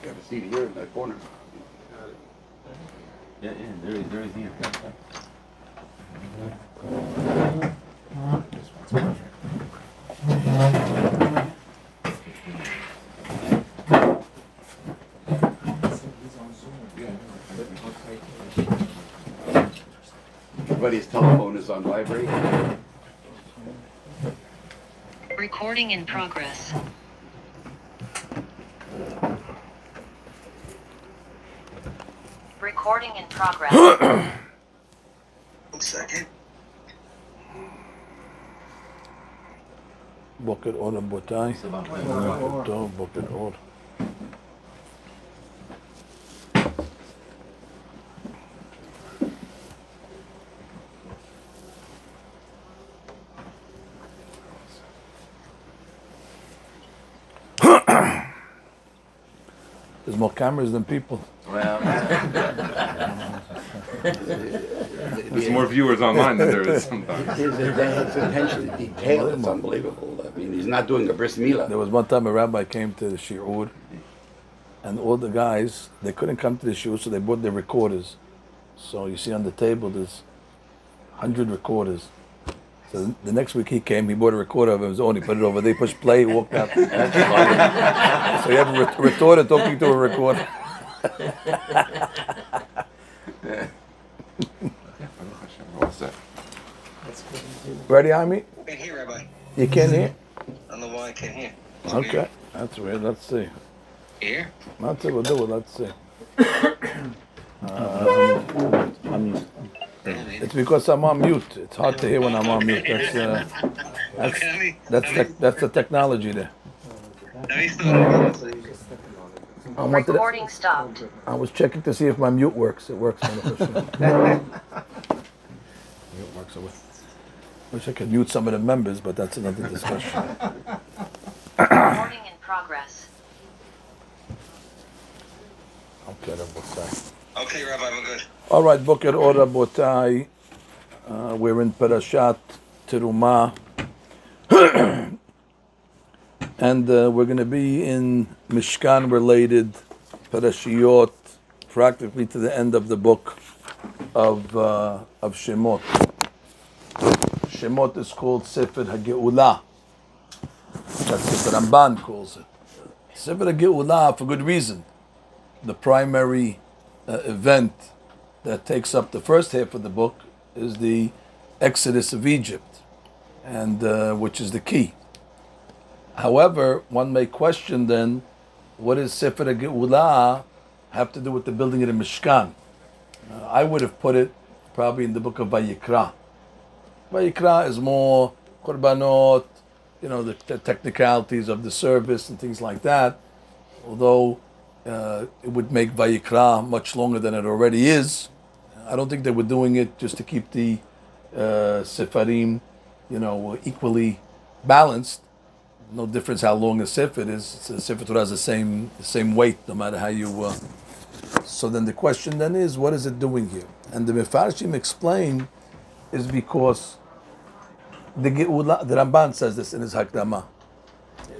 Got a seat here in that corner. Yeah, there is here. This one's perfect. Everybody's telephone is on vibrate. Recording in progress. Recording in progress. 1 second. בוקר אור רבותיי, בוקר טוב, בוקר אור. There's more cameras than people. Well, there's more viewers online than there is sometimes. His attention to detail is unbelievable. I mean, he's not doing a bris milah. There was one time a rabbi came to the shiur, and all the guys, they couldn't come to the shiur, so they brought their recorders. So you see on the table, there's 100 recorders. So the next week he came, he bought a recorder of his own, he put it over there, he pushed play, he walked out. So you have a recorder talking to a recorder. Ready, Ami? I can hear, Rabbi. You can hear? I don't know why I can't hear. Okay, that's weird. Let's see. Here? That's it, we'll do it. Let's see. It's because I'm on mute. It's hard to hear when I'm on mute. That's the technology there. Recording stopped. I was checking to see if my mute works. It works. Mute works. I wish I could mute some of the members, but that's another discussion. Recording in progress. Okay, Rabotai. Okay, Rabbi, we're good. All right, Boker Or Rabotai. We're in Parashat Teruma. And we're going to be in Mishkan-related parashiyot, practically to the end of the book of Shemot. Shemot is called Sefer HaGeulah. That's what the Ramban calls it. Sefer HaGeulah, for good reason. The primary event that takes up the first half of the book is the Exodus of Egypt, and which is the key. However, one may question then, what does Sefer HaGeulah have to do with the building of the Mishkan? I would have put it probably in the book of Vayikra. Vayikra is more korbanot, the technicalities of the service and things like that. Although it would make Vayikra much longer than it already is. I don't think they were doing it just to keep the Sefarim, equally balanced. No difference how long a Sefer is. The Sefer Torah has the same weight, no matter how you. So then the question then is, what is it doing here? And the Mefarshim explain is because the Ramban says this in his Hakdama.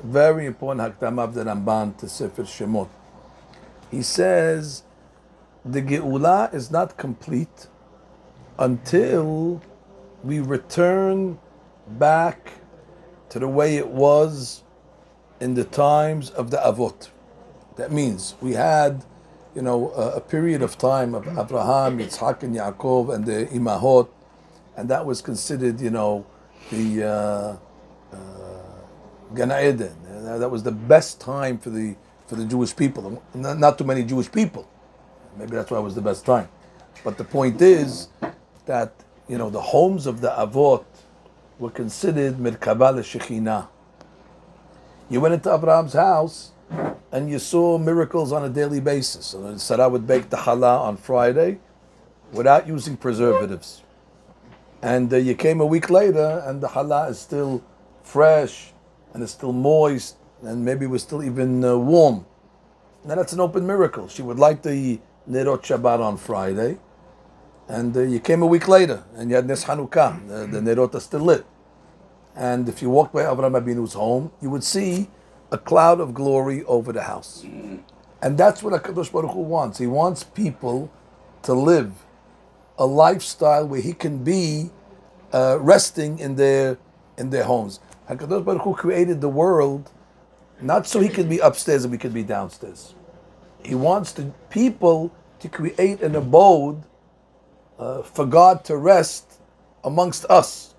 Very important Hakdama of the Ramban to Sefer Shemot. He says the Geulah is not complete until we return back to the way it was in the times of the Avot. That means we had, a period of time of Abraham, Yitzhak, and Yaakov, and the Imahot, and that was considered, the Gan Eden. That was the best time for the Jewish people. Not too many Jewish people. Maybe that's why it was the best time. But the point is that, the homes of the Avot were considered Merkabah Shekhinah. You went into Abraham's house and you saw miracles on a daily basis. So Sarah would bake the challah on Friday without using preservatives. And you came a week later and the challah is still fresh and it's still moist and maybe it was still even warm. Now that's an open miracle. She would light the Nerot Shabbat on Friday, and you came a week later and you had Nes Hanukkah, the Nerot are still lit. And if you walked by Avraham Avinu's home, you would see a cloud of glory over the house. And that's what HaKadosh Baruch Hu wants. He wants people to live a lifestyle where he can be resting in their homes. HaKadosh Baruch Hu created the world not so he could be upstairs and we could be downstairs. He wants the people to create an abode for God to rest amongst us.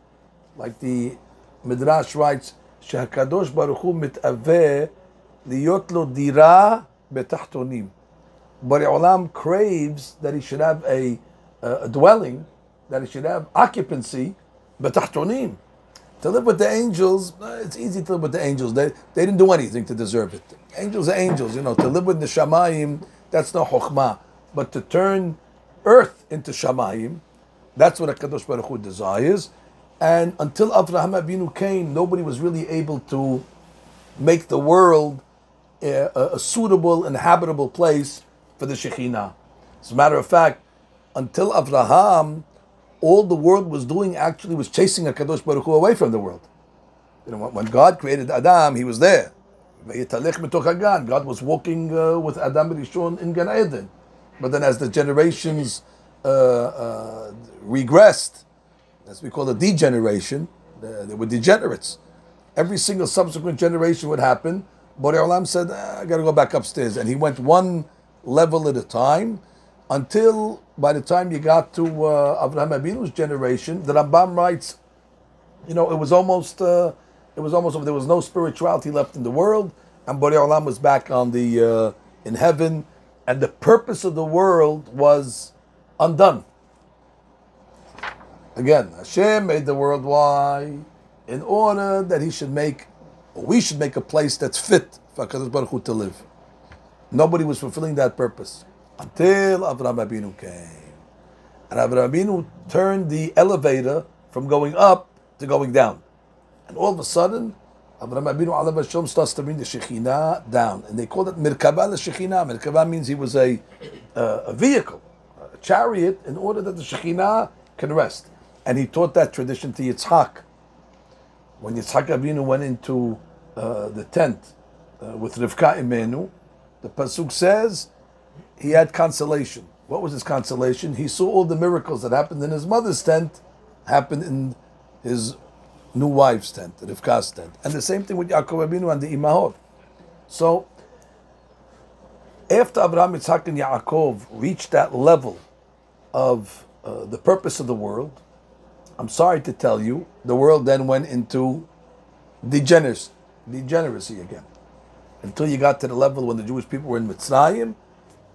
Like the Midrash writes, שהקדוש ברוך הוא מתאווה להיות לו דירה בתחתונים. Borei Olam craves that he should have a dwelling, that he should have occupancy, betachtonim. To live with the angels, it's easy to live with the angels. They didn't do anything to deserve it. Angels are angels, To live with the shamayim, that's no chokhmah. But to turn earth into shamayim, that's what HaKadosh Baruch Hu desires. And until Avraham Avinu came, nobody was really able to make the world a suitable and habitable place for the Shekhinah. As a matter of fact, until Avraham, all the world was doing actually was chasing HaKadosh Baruch Hu away from the world. When God created Adam, he was there. God was walking with Adam Rishon in Gan Eden. But then as the generations regressed, as we call it degeneration, they were degenerates. Every single subsequent generation would happen. Borei Olam said, I got to go back upstairs. And he went one level at a time until by the time you got to Avraham Avinu's generation, the Rambam writes, it was almost over. There was no spirituality left in the world, and Borei Olam was back on the in heaven, and the purpose of the world was undone. Again, Hashem made the world why? In order that we should make a place that's fit for HaKadosh Baruch Hu to live. Nobody was fulfilling that purpose until Avraham Avinu came. And Avraham Avinu turned the elevator from going up to going down. And all of a sudden, Avraham Avinu Alav Hashem starts to bring the Shekhinah down. And they called it Mirkabah Shekhinah. Mirkabah means he was a vehicle, a chariot, in order that the Shekhinah can rest. And he taught that tradition to Yitzhak. When Yitzhak Avinu went into the tent with Rivka Imenu, the Pasuk says he had consolation. What was his consolation? He saw all the miracles that happened in his mother's tent happened in his new wife's tent, Rivka's tent. And the same thing with Yaakov Avinu and the Imahot. So, after Abraham, Yitzhak, and Yaakov reached that level of the purpose of the world, I'm sorry to tell you, the world then went into degeneracy again. Until you got to the level when the Jewish people were in Mitzrayim,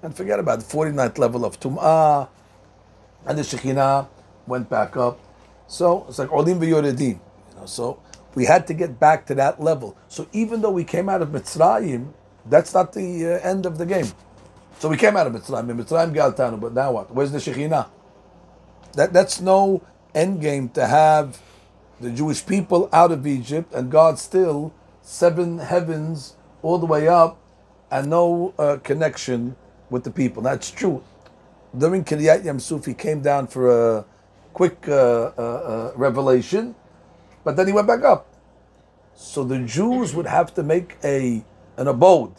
and forget about the 49th level of Tum'ah, and the Shekhinah went back up. So it's like Olim v'Yoredim. So we had to get back to that level. So even though we came out of Mitzrayim, that's not the end of the game. So we came out of Mitzrayim. Mitzrayim Galtanu, but now what? Where's the Shekhinah? That's no end game to have the Jewish people out of Egypt and God still 7 heavens all the way up and no connection with the people. That's true. During Kiryat Yamsuf, he came down for a quick revelation, but then he went back up. So the Jews would have to make an abode.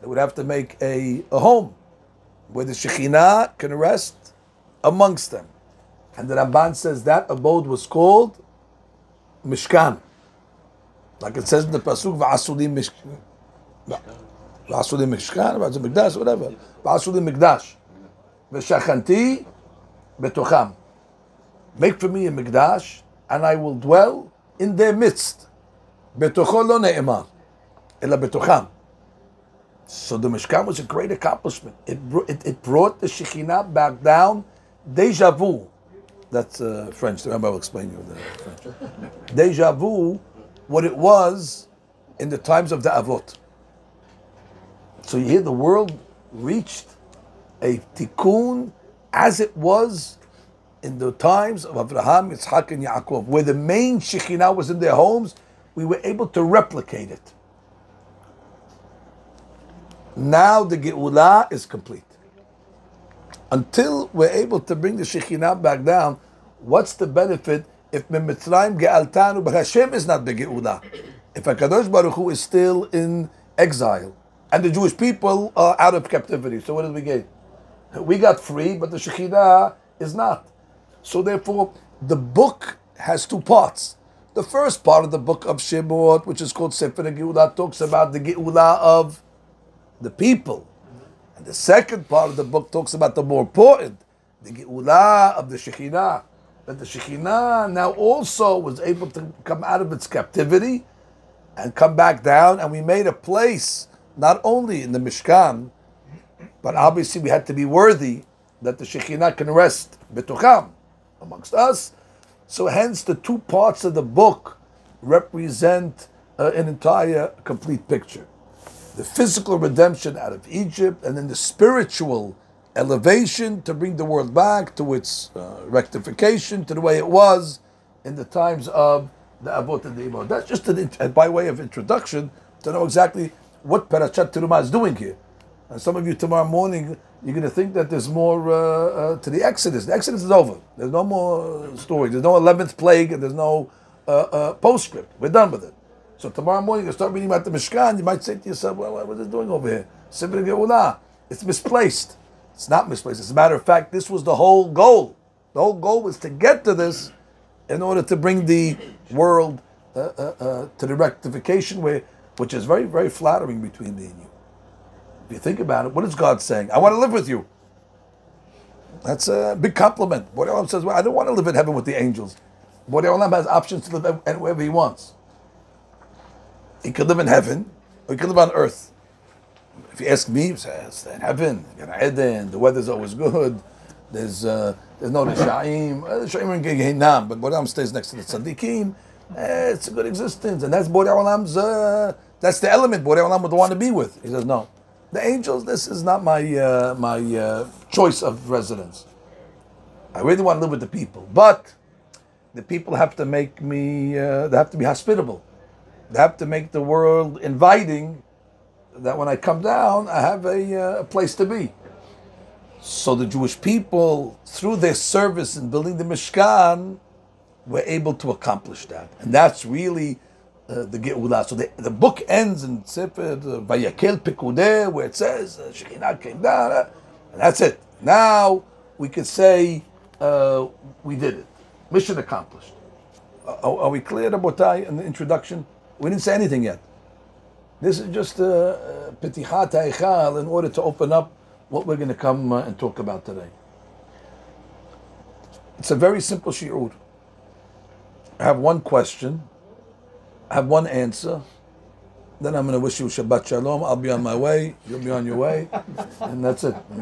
They would have to make a home where the Shekhinah can rest amongst them. And the Ramban says that abode was called Mishkan. Like it says in the Pasuk, V'asudim Mishkan. V'asudim Mishkan, V'asudim Mikdash, whatever. V'asudim Mikdash. V'shachanti betocham. Make for me a Mikdash, and I will dwell in their midst. Betocho lo ne'emar, ela betocham. So the Mishkan was a great accomplishment. It brought the Shekhinah back down. Deja vu. That's French. The Rabbi will explain you the French. Deja vu, what it was in the times of the Avot. So you hear the world reached a tikkun as it was in the times of Abraham, Yitzhak, and Yaakov, where the main Shekhinah was in their homes. We were able to replicate it. Now the Geulah is complete. Until we're able to bring the Shekhinah back down, what's the benefit if Mitzrayim Ge'altanu, but Hashem is not the Geulah? If HaKadosh Baruch Hu is still in exile, and the Jewish people are out of captivity. So what did we get? We got free, but the Shekhinah is not. So therefore, the book has two parts. The first part of the book of Shemot, which is called Sefer Geula, talks about the Geula of the people. And the second part of the book talks about the more important, the Geula of the Shekhinah. That the Shekhinah now also was able to come out of its captivity and come back down, and we made a place not only in the Mishkan, but obviously we had to be worthy that the Shekhinah can rest betucham, amongst us. So hence the two parts of the book represent an entire complete picture. The physical redemption out of Egypt, and then the spiritual elevation to bring the world back to its rectification, to the way it was in the times of the Avot and the Imot. That's just by way of introduction to know exactly what Parashat Teruma is doing here. And some of you tomorrow morning, you're going to think that there's more to the Exodus. The Exodus is over. There's no more story. There's no 11th plague, and there's no postscript. We're done with it. So tomorrow morning, you start reading about the Mishkan, you might say to yourself, well, what is it doing over here? Sefer Geula. It's misplaced. It's not misplaced. As a matter of fact, this was the whole goal. The whole goal was to get to this in order to bring the world to the rectification way, which is very, very flattering between me and you. If you think about it, what is God saying? I want to live with you. That's a big compliment. Borei Olam says, well, I don't want to live in heaven with the angels. Borei Olam has options to live wherever he wants. He could live in heaven, or he could live on earth. If you ask me, it's in heaven, Eden, the weather's always good, there's no Rishaim. The Rishaim are in Gehinam, but Borei Olam stays next to the Tzaddikim. It's a good existence, and that's Borei Olam's, that's the element Borei Olam would want to be with. He says, no. The angels, this is not my choice of residence. I really want to live with the people, but the people have to make me. They have to be hospitable. They have to make the world inviting. That when I come down, I have a place to be. So the Jewish people, through their service in building the Mishkan, were able to accomplish that, and that's really. The Geula. So the book ends in Sefer Vayakel Pekudeh, where it says Shekhinah came down, and that's it. Now we could say we did it. Mission accomplished. Are we clear, Rabotai, in the introduction? We didn't say anything yet. This is just Petichat Hechal in order to open up what we're going to come and talk about today. It's a very simple shi'ur. I have one question. I have one answer. Then I'm going to wish you Shabbat Shalom. I'll be on my way. You'll be on your way. And that's it. And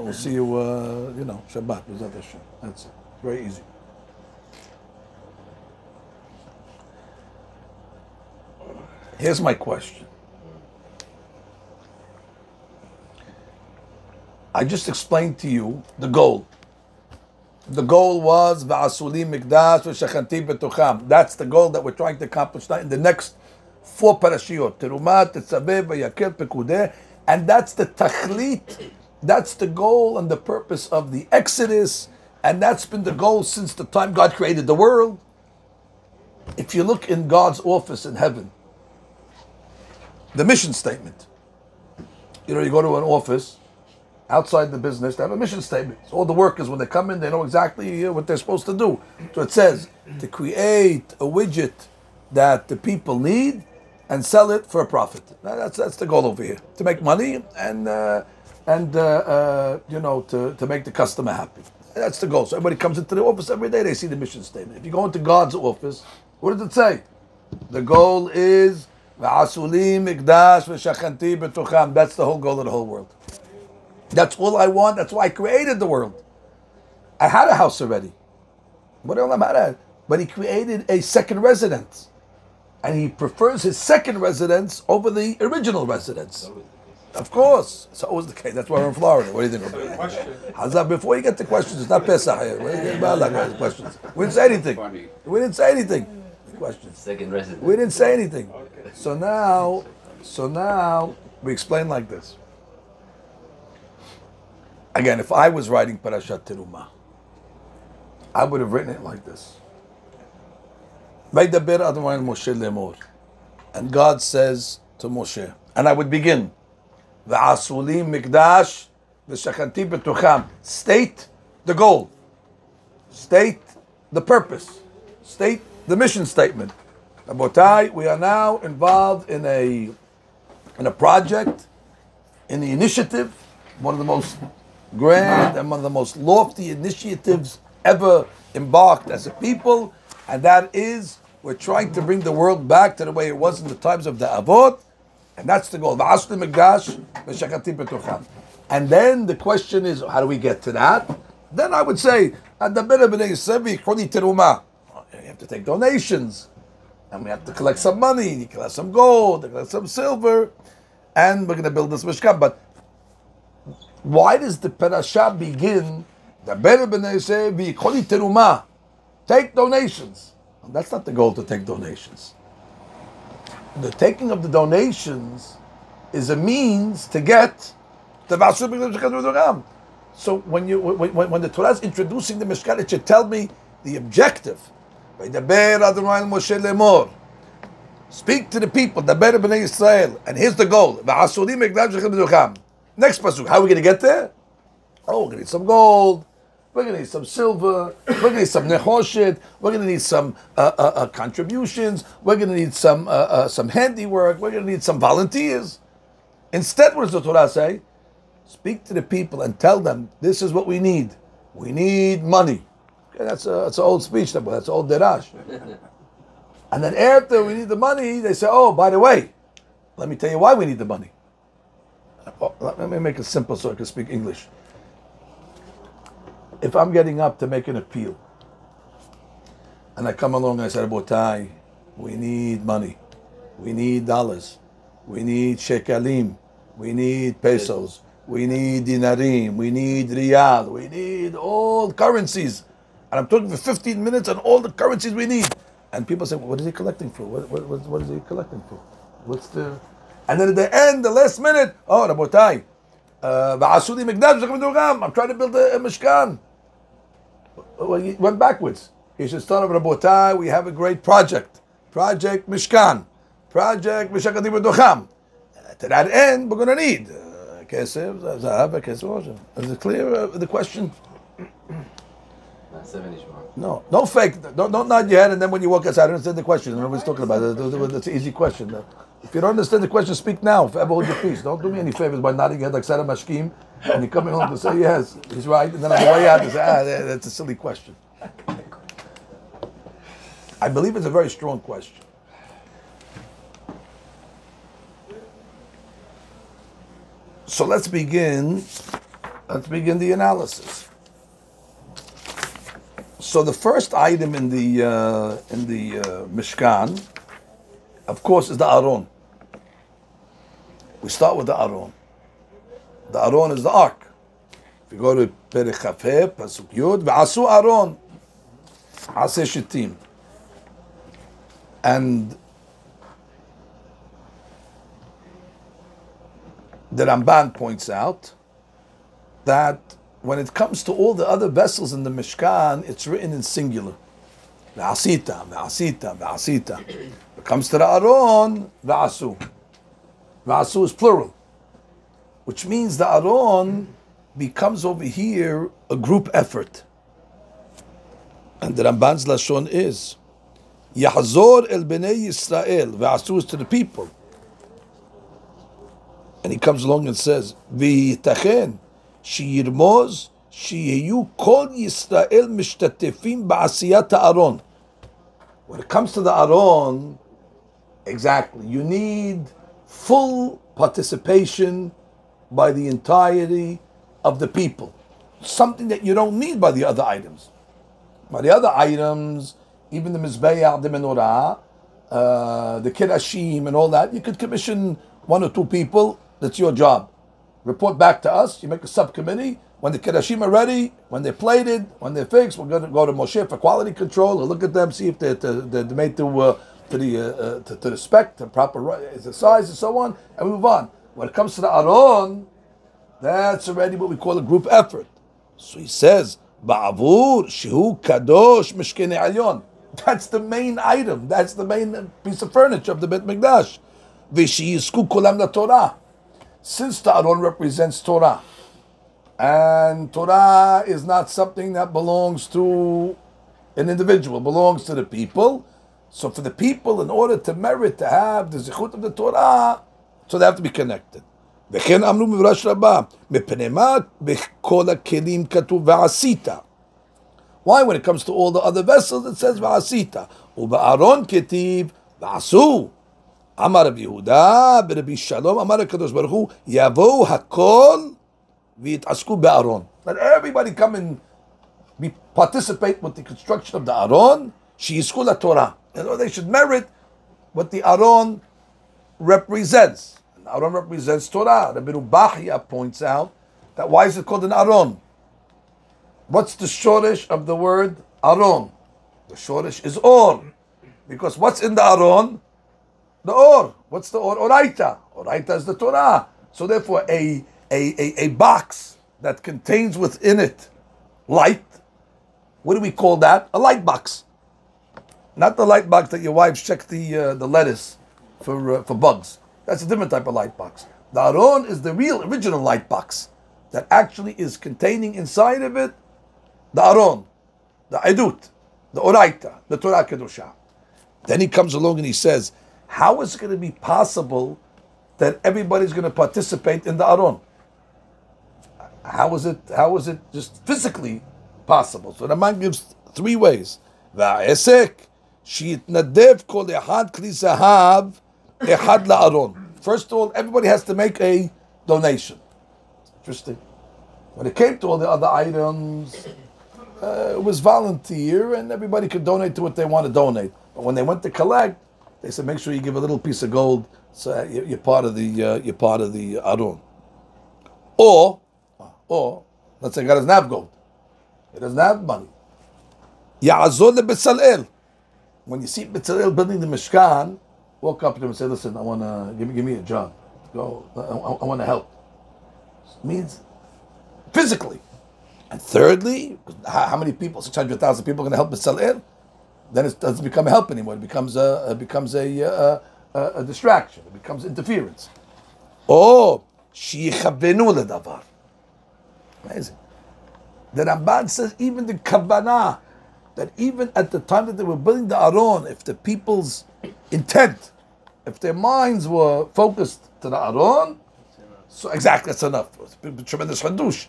we'll see you, Shabbat. That's it. Very easy. Here's my question. I just explained to you the goal. The goal was V'asuli Mikdash V'shachanti B'tocham. That's the goal that we're trying to accomplish in the next 4 parashiot. Teruma, Tetzaveh, Vayakel, Pekudeh. And that's the tachlit. That's the goal and the purpose of the Exodus. And that's been the goal since the time God created the world. If you look in God's office in heaven, the mission statement. You go to an office, outside the business, they have a mission statement. So all the workers, when they come in, they know exactly what they're supposed to do. So it says to create a widget that the people need and sell it for a profit. That's the goal over here, to make money and to make the customer happy. That's the goal. So everybody comes into the office every day, they see the mission statement. If you go into God's office, what does it say? The goal is V'asuli Mikdash V'shachanti B'tocham. That's the whole goal of the whole world. That's all I want. That's why I created the world. I had a house already. But he created a second residence. And he prefers his second residence over the original residence. Of course. It's always the case. That's why we're in Florida. What do you think about it? Hazab, before you get to questions, it's not Pesach here. Questions. We didn't say anything. We didn't say anything. Questions. Second residence. We didn't say anything. So now we explain like this. Again, if I was writing Parashat Teruma, I would have written it like this. And God says to Moshe, and I would begin, V'asuli mikdash v'shachanti betucham. State the goal. State the purpose. State the mission statement. Rabotai, we are now involved in a project, in the initiative, one of the most grand and one of the most lofty initiatives ever embarked as a people, and that is we're trying to bring the world back to the way it was in the times of the Avot, and that's the goal. And then the question is, how do we get to that? Then I would say, you have to take donations, and we have to collect some money, you collect some gold, you collect some silver, and we're going to build this mishkan. But why does the parasha begin? Take donations. That's not the goal, to take donations. The taking of the donations is a means to get the Vasub. So when the Torah is introducing the Mishkan, it should tell me the objective. Speak to the people, Daber b'nei Yisrael, and here's the goal. Next pasuk, how are we going to get there? Oh, we're going to need some gold, we're going to need some silver, we're going to need some nechoshet, we're going to need some contributions, we're going to need some handiwork, we're going to need some volunteers. Instead, what does the Torah say? Speak to the people and tell them, this is what we need. We need money. Okay, that's an old speech, that's old derash. And then after we need the money, they say, oh, by the way, let me tell you why we need the money. Let me make it simple so I can speak English. If I'm getting up to make an appeal, and I come along and I say, Rabotai, we need money, we need dollars, we need shekalim, we need pesos, we need dinarim, we need riyal, we need all currencies. And I'm talking for 15 minutes on all the currencies we need. And people say, what is he collecting for? What is he collecting for? What's the... And then at the end, the last minute, oh, Rabotai, I'm trying to build a mishkan. Well, he went backwards. He should start with Rabotai, we have a great project. Project Mishkan. Project Mishkan Dibuducham. To that end, we're going to need kesef, zahav, kesef. Is it clear, the question? No, no fake. Don't nod your head, and then when you walk outside, I don't understand the question. Nobody's talking about it. It's an easy question. If you don't understand the question, speak now. Forever hold your peace. Don't do me any favors by nodding your head like Sarah Mashkim, and you're coming home to say yes, he's right, and then on the way out, you say, that's a silly question. I believe it's a very strong question. So let's begin the analysis. So the first item in the Mishkan, of course, is the Aron. We start with the Aron. The Aron is the Ark. If you go to Perek Chafeh, Pasuk Yud, V'asu Aron, Aseh Shittim. And the Ramban points out that when it comes to all the other vessels in the Mishkan, it's written in singular. V'asita, v'asita, v'asita. When it comes to the Aron, v'asu. V'asu is plural, which means the Aron becomes over here a group effort. And the Ramban's Lashon is, Yahzor el bnei Yisrael, v'asu is to the people. And he comes along and says, V'yitachen, שירמוז שיהיו כל ישראל משתתפים בעשיית הארון. When it comes to the Aron, exactly, you need full participation by the entirety of the people. Something that you don't need by the other items. By the other items, even the Mizbeach, the Menorah, the Kirashim and all that, you could commission one or two people, that's your job. Report back to us. You make a subcommittee. When the Kirashim are ready, when they're plated, when they're fixed, we're going to go to Moshe for quality control. We'll look at them, see if they're made to the spec, to proper the size, and so on, and we move on. When it comes to the Aron, that's already what we call a group effort. So he says, "Ba'avur shehu kadosh mishkene alyon." That's the main item. That's the main piece of furniture of the Bet Mikdash. V'sheyizku kulam laTorah. since the Aron represents Torah, and Torah is not something that belongs to an individual, belongs to the people. So for the people, in order to merit to have the zichut of the Torah, so they have to be connected. וכן אמרו במדרש רבה, מפני מה בכל הכלים כתוב ועשית? Why, when it comes to all the other vessels, it says ועשית? ובארון כתיב ועשו. אמר רבי יהודה ברבי שלום, אמר הקדוש ברוך הוא, יבואו הכל ויתעסקו בארון. Let everybody come and participate with the construction of the Aron, שיזכו לתורה. You know, they should merit what the Aron represents. And Aron represents Torah. Rabbi Bachya points out that why is it called an Aron? What's the shoresh of the word Aron? The shoresh is or. Because what's in the Aron? The or. What's the or? Oraita. Oraita is the Torah. So therefore a box that contains within it light, what do we call that? A light box. Not the light box that your wives check the lettuce for bugs. That's a different type of light box. The Aron is the real original light box that actually is containing inside of it the Aron, the Edut, the Oraita, the Torah Kedusha. Then he comes along and he says, how is it going to be possible that everybody's going to participate in the Aron? How is it just physically possible? So the man gives three ways. Va'esek שיתנדב כל אחד כלי זהב אחד לארון. First of all, everybody has to make a donation. Interesting. When it came to all the other items, it was volunteer, and everybody could donate to what they want to donate. But when they went to collect, they said, make sure you give a little piece of gold, so you're part of the Aron. Or let's say God doesn't have gold, he doesn't have money. יעזור לבצלאל. When you see Bezalel building the Mishkan, walk up to him and say, listen, I want to, give me a job. Go, I want to help. It means physically. And thirdly, how many people, 600,000 people are going to help Bezalel? Then it doesn't become a help anymore. It becomes a distraction. It becomes interference. Oh, sheyichavenu ledavar. Amazing. The Ramban says even the Kavanah, that even at the time that they were building the Aron, if the people's intent, if their minds were focused to the Aron, so exactly, that's enough. It's a tremendous hadush.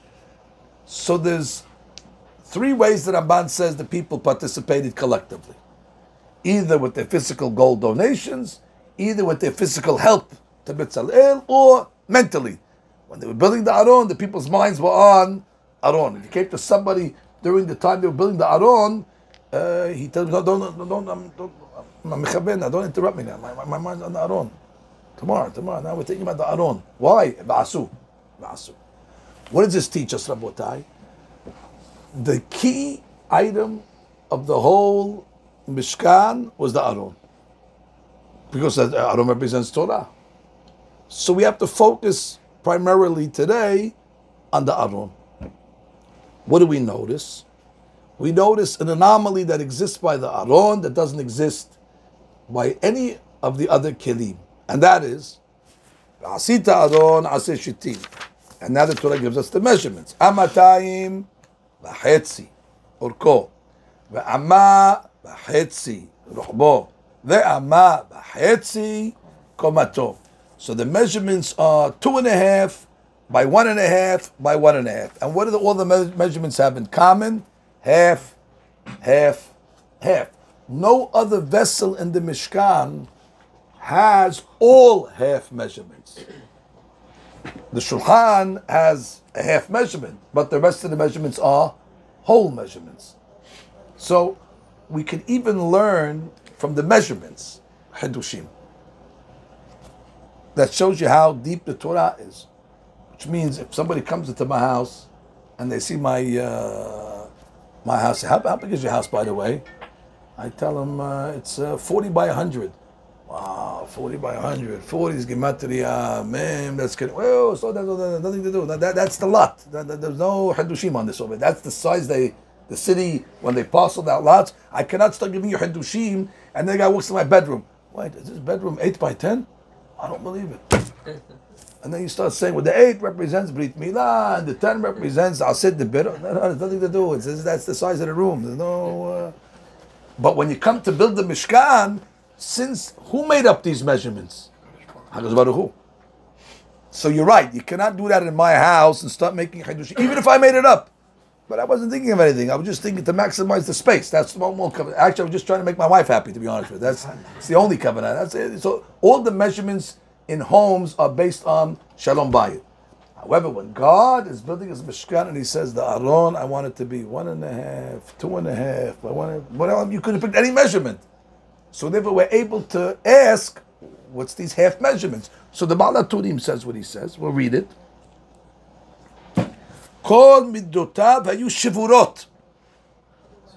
So there's three ways that Ramban says the people participated collectively. Either with their physical gold donations, either with their physical help to Betzalel, or mentally. When they were building the Aron, the people's minds were on Aron. If you came to somebody during the time they were building the Aron, he tells me, no, don't interrupt me now. My mind's on the Aron. Tomorrow. Now we're thinking about the Aron. Why? Ba'asu. What does this teach us, Rabotai? The key item of the whole Mishkan was the Aron. Because the Aron represents Torah. So we have to focus primarily today on the Aron. What do we notice? We notice an anomaly that exists by the Aron that doesn't exist by any of the other kelim. And that is, Asita Aron Aseh Shittim. And now the Torah gives us the measurements. Amatayim v'chetzi orko, ve'ama v'chetzi ruchbo, ve'ama v'chetzi komato. So the measurements are 2.5 by 1.5 by 1.5. And what do all the measurements have in common? Half. No other vessel in the Mishkan has all half measurements. The Shulchan has a half measurement, but the rest of the measurements are whole measurements. So we can even learn from the measurements, Hidushim. That shows you how deep the Torah is. Which means if somebody comes into my house and they see my house, how big is your house, by the way? I tell them it's 40 by 100. Wow, 40 by 100. 40 is gematria, man, that's good. Well, so that's nothing to do. That's the lot. There's no Hidushim on this over. That's the size the city, when they parceled out lots. I cannot start giving you Hidushim, and then the guy walks to my bedroom. Wait, is this bedroom 8 by 10? I don't believe it. And then you start saying, well, the 8 represents Brit Milah, and the 10 represents Asid the Bit. No, there's nothing to do. That's the size of the room. There's no. But when you come to build the Mishkan, since who made up these measurements? HaKadosh Baruch Hu. So you're right. You cannot do that in my house and start making Chidush, even if I made it up. But I wasn't thinking of anything. I was just thinking to maximize the space. That's the one covenant. Actually, I was just trying to make my wife happy, to be honest with you. That's the only covenant. That's it. So all the measurements in homes are based on Shalom Bayit. However, when God is building his Mishkan and he says, the Aron, I want it to be 1.5, 2.5, I want it, whatever, you could have picked any measurement. So therefore we're able to ask, what's these half measurements? So the Baal HaTurim says what he says. We'll read it. Kol middotav hayu shivurot.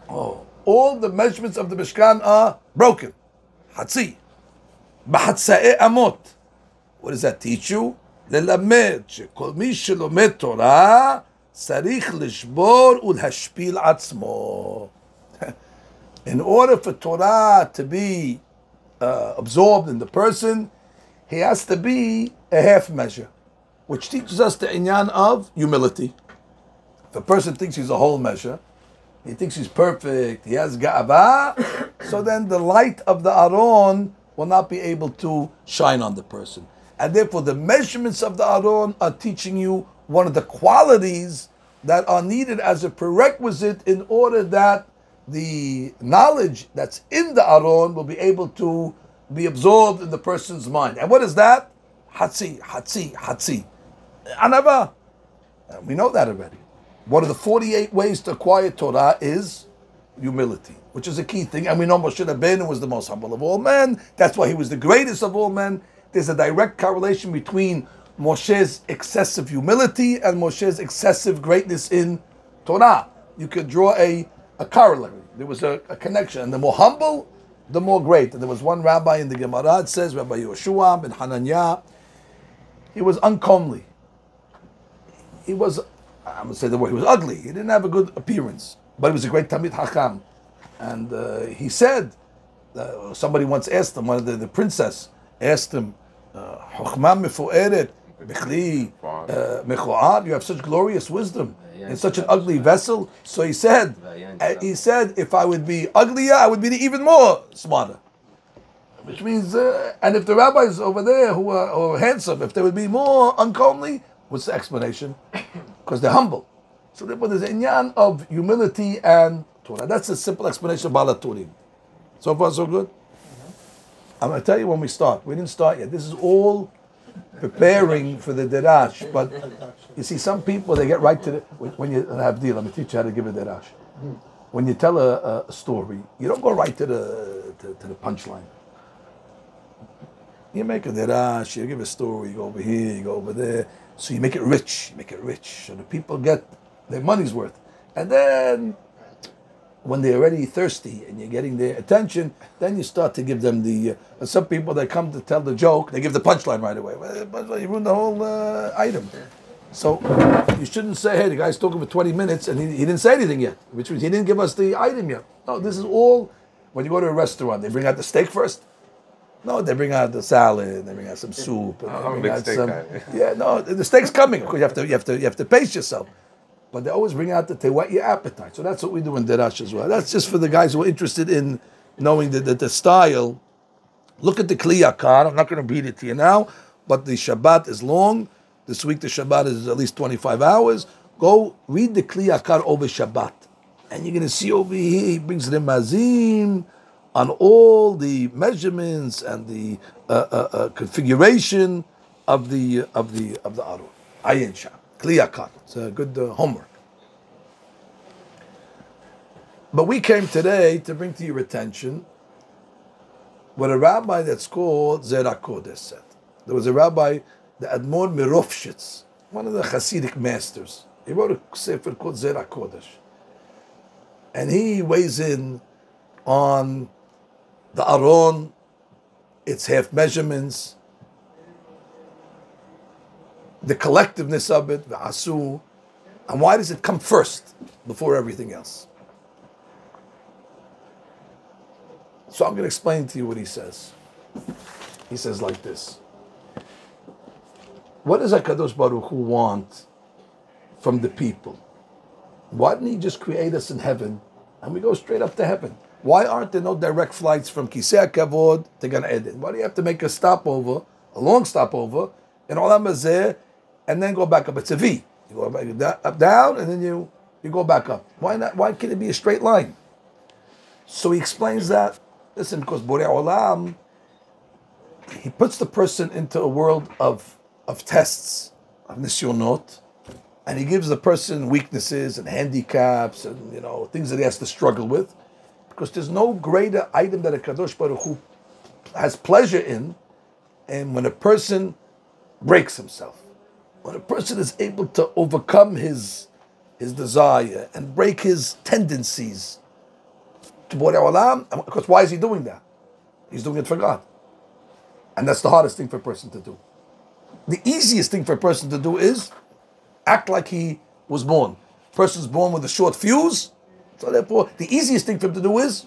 Oh, all the measurements of the Mishkan are broken. Hatzi. B'hatza'e amot. What does that teach you? ללמד שכל מי שלומד תורה צריך לשבור ולהשפיל עצמו. In order for Torah to be absorbed in the person, he has to be a half measure, which teaches us the inyan of humility. If a person thinks he's a whole measure, he thinks he's perfect, he has ga'ava, so then the light of the Aron will not be able to shine on the person. And therefore the measurements of the Aron are teaching you one of the qualities that are needed as a prerequisite in order that the knowledge that's in the Aron will be able to be absorbed in the person's mind. And what is that? Hatzi, hatzi, hatzi. Anava. We know that already. One of the 48 ways to acquire Torah is humility, which is a key thing. And we know Moshe Rabbeinu was the most humble of all men. That's why he was the greatest of all men. There's a direct correlation between Moshe's excessive humility and Moshe's excessive greatness in Torah. You could draw a corollary. There was a connection. And the more humble, the more great. And there was one rabbi in the Gemara, it says, Rabbi Yoshua ben Hananiah, he was uncomely. He was, I'm going to say the word, he was ugly. He didn't have a good appearance. But he was a great Talmid Chacham. And he said, somebody once asked him, one of the princess asked him, Chokhmah mefu'eret, bechli mecho'ar, you have such glorious wisdom in such an ugly vessel. So he said, if I would be uglier, I would be even more smarter. Which means, and if the rabbis over there who are handsome, if they would be more uncomely, what's the explanation? Because they're humble. So therefore there's an inyan of humility and Torah. That's a simple explanation of Baal HaTurim. So far so good? I'm going to tell you when we start. We didn't start yet. This is all preparing for the derash. But you see, some people, they get right to the... When you have deal, let me teach you how to give a derash. When you tell a story, you don't go right to the punchline. You make a derash, you give a story, you go over here, you go over there. So you make it rich, so the people get their money's worth. And then, when they're already thirsty and you're getting their attention, then you start to give them the... some people, they come to tell the joke, they give the punchline right away. Well, you ruin the whole item. So you shouldn't say, hey, the guy's talking for 20 minutes and he didn't say anything yet, which means he didn't give us the item yet. No, this is all... When you go to a restaurant, they bring out the steak first. No, they bring out the salad, they bring out some soup. And I'm a big steak guy. Yeah, no, the steak's coming. Of course, you have to pace yourself. But they always bring out to whet your appetite. So that's what we do in Derash as well. That's just for the guys who are interested in knowing the style. Look at the Kli Yakar. I'm not going to read it to you now, but the Shabbat is long. This week the Shabbat is at least 25 hours. Go read the Kli Yakar over Shabbat. And you're going to see over here, he brings the Mazim on all the measurements and the configuration of the Aron. Ayin Sham. Kli Yakar. It's a good homework. But we came today to bring to your attention what a rabbi that's called Zera Kodesh said. There was a rabbi, the Admor Mirovshitz, one of the Hasidic masters. He wrote a sefer called Zera Kodesh. And he weighs in on the Aron, its half measurements, the collectiveness of it, the asu, and why does it come first before everything else? So I'm going to explain to you what he says. He says like this. what does HaKadosh Baruch Hu want from the people? Why didn't he just create us in heaven and we go straight up to heaven? Why aren't there no direct flights from Kisei HaKavod to Gan Eden? Why do you have to make a stopover, a long stopover, in Olam Hazeh, and then go back up? It's a V. You go back, up, down, and then you go back up. Why not? Why can't it be a straight line? So he explains that, listen, because Borei Olam, he puts the person into a world of tests, of nisyonot, and he gives the person weaknesses and handicaps and things that he has to struggle with, because there's no greater item that a Kadosh Baruch Hu has pleasure in, and when a person breaks himself, when a person is able to overcome his desire and break his tendencies to Borei Olam, because why is he doing that? He's doing it for God. And that's the hardest thing for a person to do. The easiest thing for a person to do is act like he was born. Person's born with a short fuse, so therefore the easiest thing for him to do is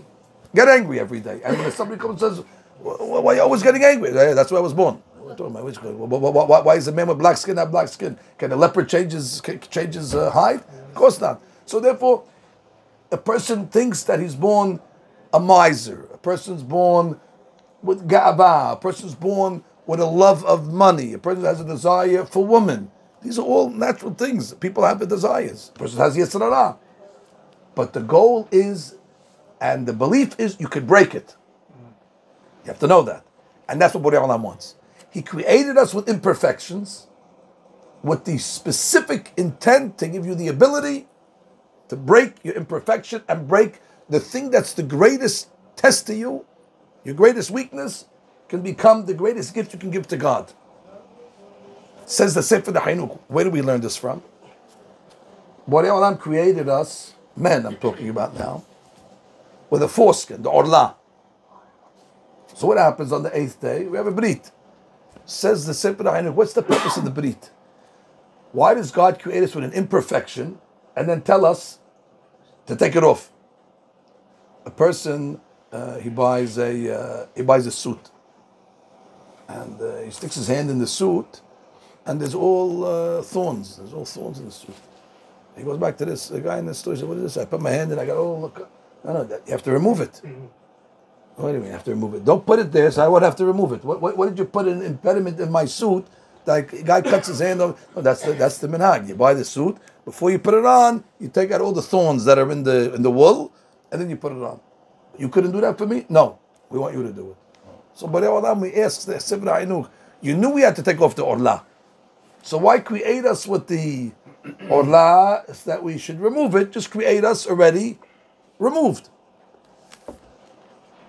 get angry every day. And when somebody comes and says, why are you always getting angry? That's where I was born. Why is a man with black skin have black skin? Can a leopard change his hide? Of course not. So therefore, a person thinks that he's born a miser. A person's born with ga'ava. A person's born with a love of money. A person has a desire for women. These are all natural things. People have the desires. A person has Yetzer Hara. But the goal is, and the belief is, you could break it. You have to know that. And that's what Borei Olam wants. He created us with imperfections, with the specific intent to give you the ability to break your imperfection and break the thing that's the greatest test to you, your greatest weakness, can become the greatest gift you can give to God. Says the Sefer Ha'inuk. Where do we learn this from? Borei Olam created us, men I'm talking about now, with a foreskin, the orla. So what happens on the 8th day? We have a brit. Says the Sefer Ha'inuk, what's the purpose of the brit? Why does God create us with an imperfection and then tell us to take it off? A person, he buys a suit, and he sticks his hand in the suit, and there's all thorns. There's all thorns in the suit. He goes back to the guy in the store. He says, "What is this?" I put my hand in. I go, "Oh, look! No, you have to remove it." What do you mean you have to remove it? Don't put it there, so I would have to remove it. What did you put an impediment in my suit? Like a guy cuts his hand off. No, that's the minhag. You buy the suit, before you put it on, you take out all the thorns that are in the wool, and then you put it on. You couldn't do that for me? No. We want you to do it. So Borei Olam, we ask the Sefer Ha'inuk, you knew we had to take off the orla. So why create us with the orla is that we should remove it? Just create us already removed.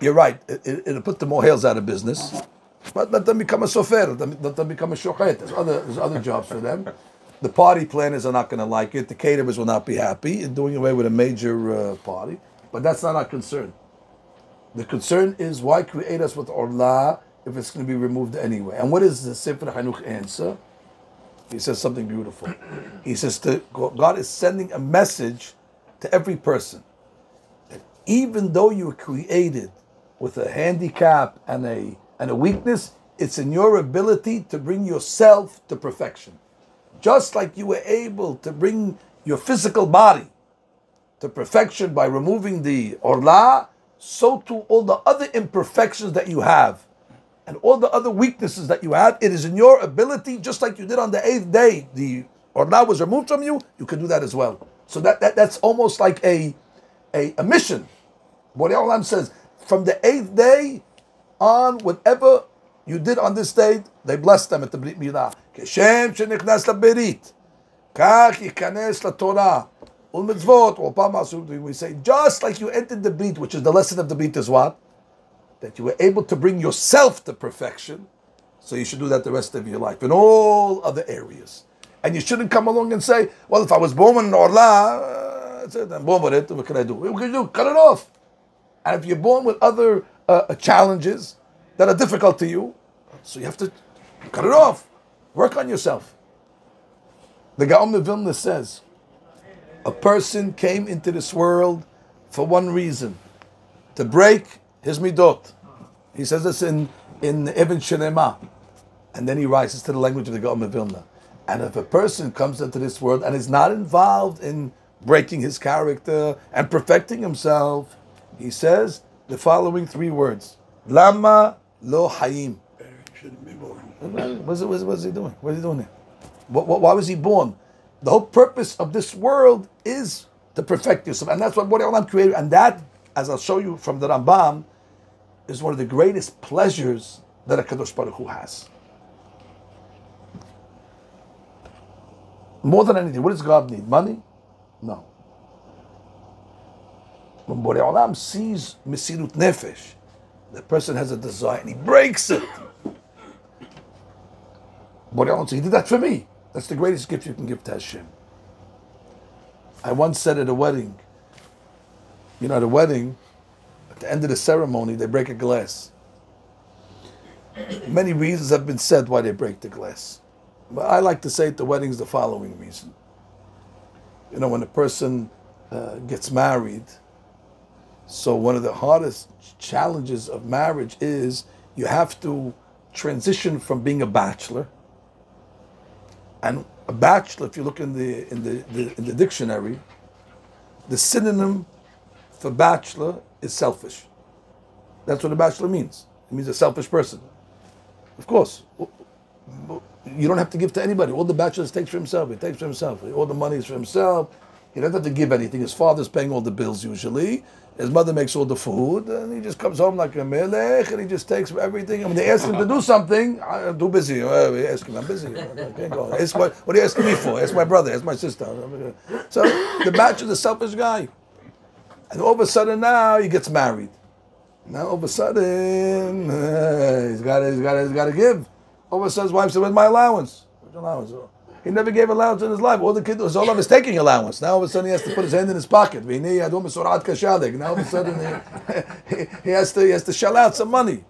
You're right. It'll put the mohels out of business. But let them become a sofer. Let them become a shochet. There's other jobs for them. The party planners are not going to like it. The caterers will not be happy in doing away with a major party. But that's not our concern. The concern is why create us with orla if it's going to be removed anyway. And what is the Sefer Ha'inuk answer? He says something beautiful. He says God is sending a message to every person that even though you were created with a handicap and a weakness, it's in your ability to bring yourself to perfection. Just like you were able to bring your physical body to perfection by removing the orla, so too all the other imperfections that you have and all the other weaknesses that you have, it is in your ability, just like you did on the 8th day, the orla was removed from you, you can do that as well. So that's almost like a mission. Borei Olam says, from the 8th day on, whatever you did on this day, they blessed them at the Brit Milah. Keshem shenichnas laberit, kach yikanes laTorah, ulmitzvot. We say, just like you entered the Brit, which is the lesson of the Brit is what? That you were able to bring yourself to perfection, so you should do that the rest of your life in all other areas. And you shouldn't come along and say, well, if I was born with an orla, that's it, I'm born with it, what can I do? What can you do? Cut it off. And if you're born with other challenges that are difficult to you, so you have to cut it off. Work on yourself. The Gaon of Vilna says, a person came into this world for one reason, to break his midot. He says this in Ibn Shinema. and then he rises to the language of the Gaon of Vilna. And if a person comes into this world and is not involved in breaking his character and perfecting himself, he says the following 3 words: Lama lo hayim. Shouldn't be born. What's he doing? What is he doing here? Why was he born? The whole purpose of this world is to perfect yourself, and that's what Borei Olam created. And that, as I'll show you from the Rambam, is one of the greatest pleasures that a Kadosh Baruch Hu has. More than anything, what does God need? Money? No. When Borei Olam sees Mesirut Nefesh, the person has a desire and he breaks it. Borei Olam says, he did that for me. That's the greatest gift you can give to Hashem. I once said at a wedding, at a wedding, at the end of the ceremony, they break a glass. Many reasons have been said why they break the glass. But I like to say at the weddings the following reason. When a person gets married, so one of the hardest challenges of marriage is you have to transition from being a bachelor. And a bachelor, if you look in the dictionary, the synonym for bachelor is selfish. That's what a bachelor means. It means a selfish person. Of course, you don't have to give to anybody. All the bachelor takes for himself. He takes for himself. All the money is for himself. He doesn't have to give anything. His father's paying all the bills usually. His mother makes all the food, and he just comes home like a melech, and he just takes everything. When they ask him to do something, I'm too busy. They ask him, I'm busy. I can't go. What are you asking me for? Ask my brother. Ask my sister. So the bachelor is a selfish guy. And all of a sudden now he gets married. Now all of a sudden he's got to give. All of a sudden his wife said, "Where's my allowance?" Where's your allowance? He never gave allowance in his life. All the kids, all of is taking allowance. Now all of a sudden he has to put his hand in his pocket. Now all of a sudden he has to shell out some money.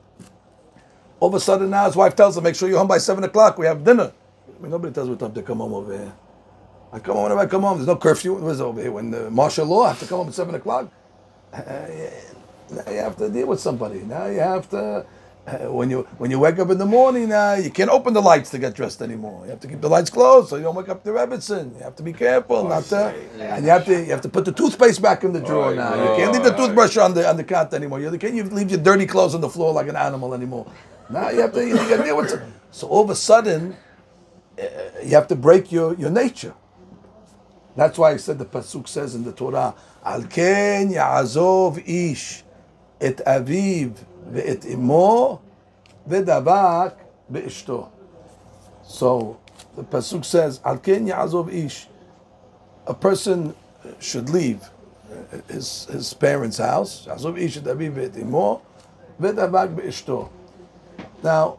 All of a sudden now his wife tells him, "Make sure you're home by 7 o'clock. We have dinner." Nobody tells me what time to come home over here. I come home whenever I come home. There's no curfew. What is over here? When the martial law, I have to come home at 7 o'clock. Now you have to deal with somebody. Now you have to. When you wake up in the morning, you can't open the lights to get dressed anymore. You have to keep the lights closed so you don't wake up the Rebbitzin. You have to be careful not to, and you have to put the toothpaste back in the drawer now. You can't leave the toothbrush on the counter anymore. You can't leave your dirty clothes on the floor like an animal anymore. Now you have to deal with it. So all of a sudden, you have to break your nature. That's why I said the pasuk says in the Torah, "Al ken ya'azov ish et aviv." Ve'et imo ve'davak be'ishto. So the pasuk says, "Al ken ya'azov ish." A person should leave his parents' house. Ya'azov ish et aviv ve'et imo ve'davak be'ishto. Now,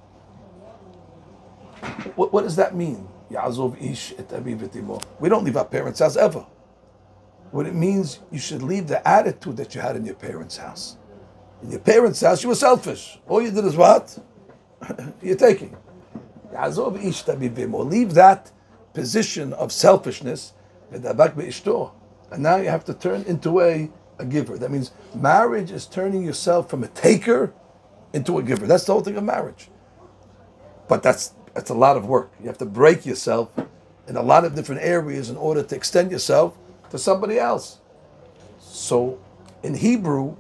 what does that mean? Ya'azov ish et aviv ve'et imo. We don't leave our parents' house ever. What it means, you should leave the attitude that you had in your parents' house. In your parents' house, you were selfish. All you did is what? You're taking. Leave that position of selfishness, and now you have to turn into a giver. That means marriage is turning yourself from a taker into a giver. That's the whole thing of marriage. But that's a lot of work. You have to break yourself in a lot of different areas in order to extend yourself to somebody else. So in Hebrew,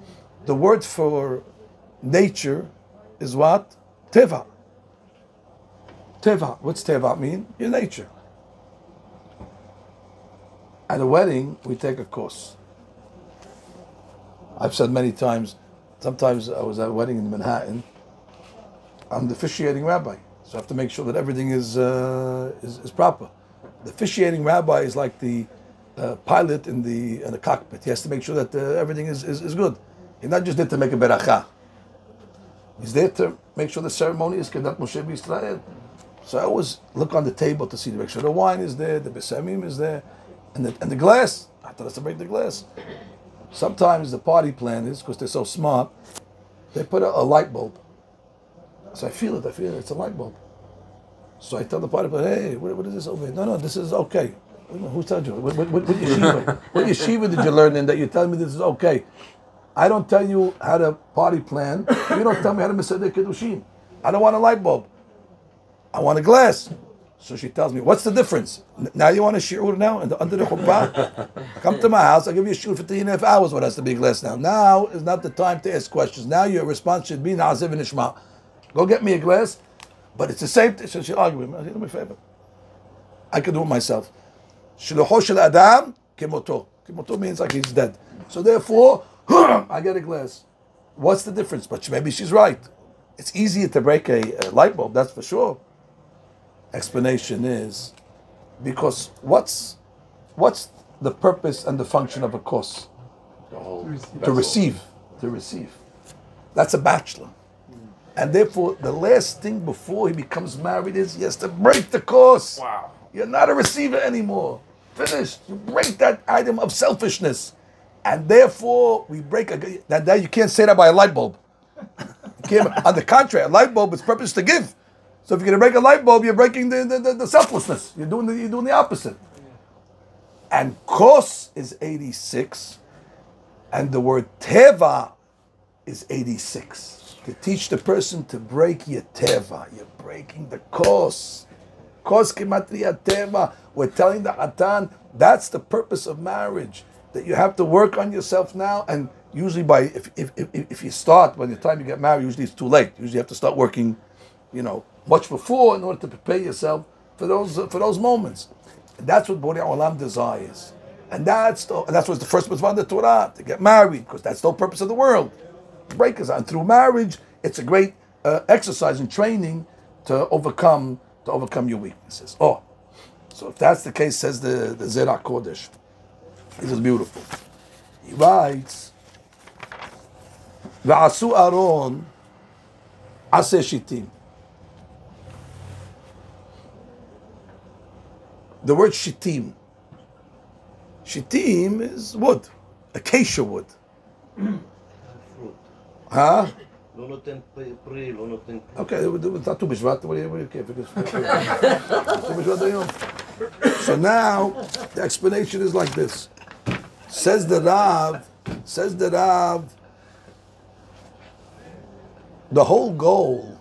the word for nature is what? Teva. Teva. What's Teva mean? Your nature. At a wedding, we take a course. I've said many times, sometimes I was at a wedding in Manhattan, I'm the officiating rabbi. So I have to make sure that everything is proper. The officiating rabbi is like the pilot in the cockpit. He has to make sure that everything is good. He's not just there to make a beracha. He's there to make sure the ceremony is kedat Moshe b'Yisrael. So I always look on the table to see to make sure the wine is there, the besamim is there, and the glass. I thought us to break the glass. Sometimes the party planners, because they're so smart, they put a light bulb. So I feel it. It's a light bulb. So I tell the party planner, "Hey, what is this over here?" No, this is okay. Who told you? What yeshiva? What yeshiva did you learn in that you tell me this is okay? I don't tell you how to party plan. You don't tell me how to Mesedeh Kiddushin. I don't want a light bulb. I want a glass. So she tells me, what's the difference? Now you want a shiur now under the chuppah? Come to my house, I'll give you a shiur for 3.5 hours. What has to be a glass now? Now is not the time to ask questions. Now your response should be, na'aziv nishma. Go get me a glass. But it's the same thing. So she'll argue with me. I say, do me a favor. I can do it myself. Shiluho shel adam kemoto. Kemoto means like he's dead. So therefore, I get a glass. What's the difference? But maybe she's right. It's easier to break a light bulb, that's for sure. Explanation is because what's the purpose and the function of a kos? To receive. That's a bachelor. And therefore, the last thing before he becomes married is he has to break the kos. Wow. You're not a receiver anymore. Finished. You break that item of selfishness. And therefore, we break that you can't say that by a light bulb. On the contrary, a light bulb is purpose to give. So if you're going to break a light bulb, you're breaking the selflessness. You're doing the opposite. And kos is 86, and the word teva is 86. To teach the person to break your teva, you're breaking the kos. Kos gematria teva. We're telling the hatan that's the purpose of marriage. That you have to work on yourself now, and usually if you start by the time you get married, usually it's too late. Usually you have to start working, much before in order to prepare yourself for those moments. And that's what Borei Olam desires, and that's what's the first mitzvah in the Torah, to get married, because that's the whole purpose of the world. Break us on through marriage. It's a great exercise and training to overcome your weaknesses. So if that's the case, says the Zerach Kodesh. This is beautiful. He writes, "V'asu Aaron aseh shitim." The word shitim. Shitim is wood, acacia wood. Huh? Okay, it's not too bishvat. What do you care? So now the explanation is like this. Says the Rav, the whole goal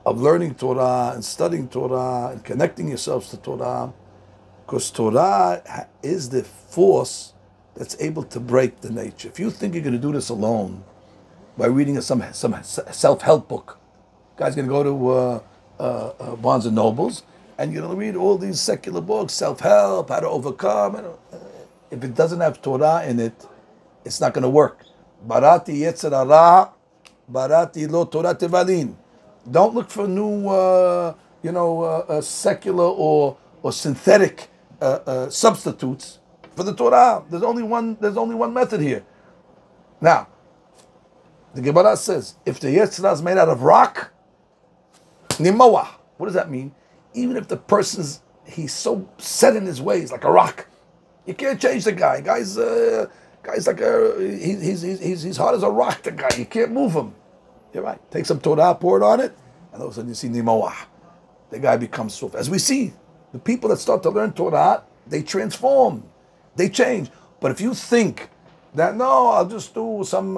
of learning Torah and studying Torah and connecting yourselves to Torah, because Torah is the force that's able to break the nature. If you think you're going to do this alone by reading some self-help book, guy's going to go to Barnes and Nobles, and you're going to read all these secular books, self-help, how to overcome. If it doesn't have Torah in it, it's not going to work. Barati yetzer hara, barati lo Torah tevalin. Don't look for new, secular or synthetic substitutes for the Torah. There's only one method here. Now, the Gemara says, if the yetzer hara is made out of rock, nimawah. What does that mean? Even if the he's so set in his ways, like a rock, you can't change the guy. Guy's like he's hard as a rock. The guy, you can't move him. You're right. Take some Torah, pour it on it, and all of a sudden you see nimawah. The guy becomes soft. As we see, the people that start to learn Torah, they transform, they change. But if you think that no, I'll just do some,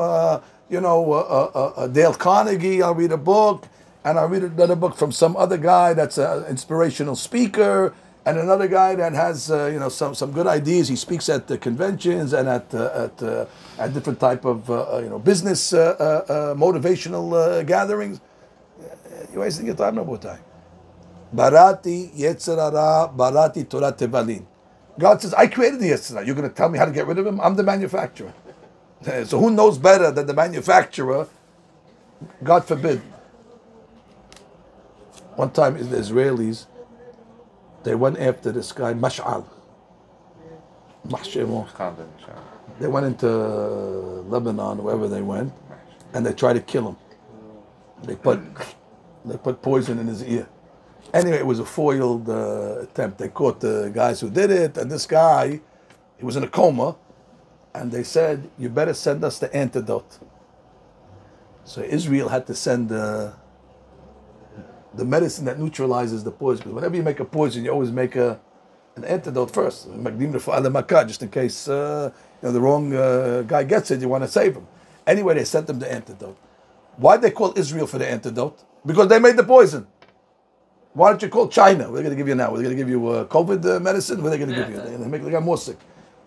Dale Carnegie, I'll read a book. And I read another book from some other guy that's an inspirational speaker, and another guy that has some good ideas. He speaks at the conventions and at different type of business motivational gatherings. You wasting your time, no more time. Barati yetzer hara, barati Torah tevalin. God says, I created the yetzer hara. You're going to tell me how to get rid of him? I'm the manufacturer. So who knows better than the manufacturer? God forbid. One time, the Israelis, they went after this guy, Mash'al. They went into Lebanon, wherever they went, and they tried to kill him. They put poison in his ear. Anyway, it was a foiled attempt. They caught the guys who did it, and this guy, he was in a coma, and they said, you better send us the antidote. So Israel had to send the medicine that neutralizes the poison. Because whenever you make a poison, you always make an antidote first, just in case the wrong guy gets it, you want to save him. Anyway, they sent them the antidote. Why'd they call Israel for the antidote? Because they made the poison. Why don't you call China? What are they going to give you now? Are they going to give you COVID medicine? What are they going to give you? They're going to make the guy more sick.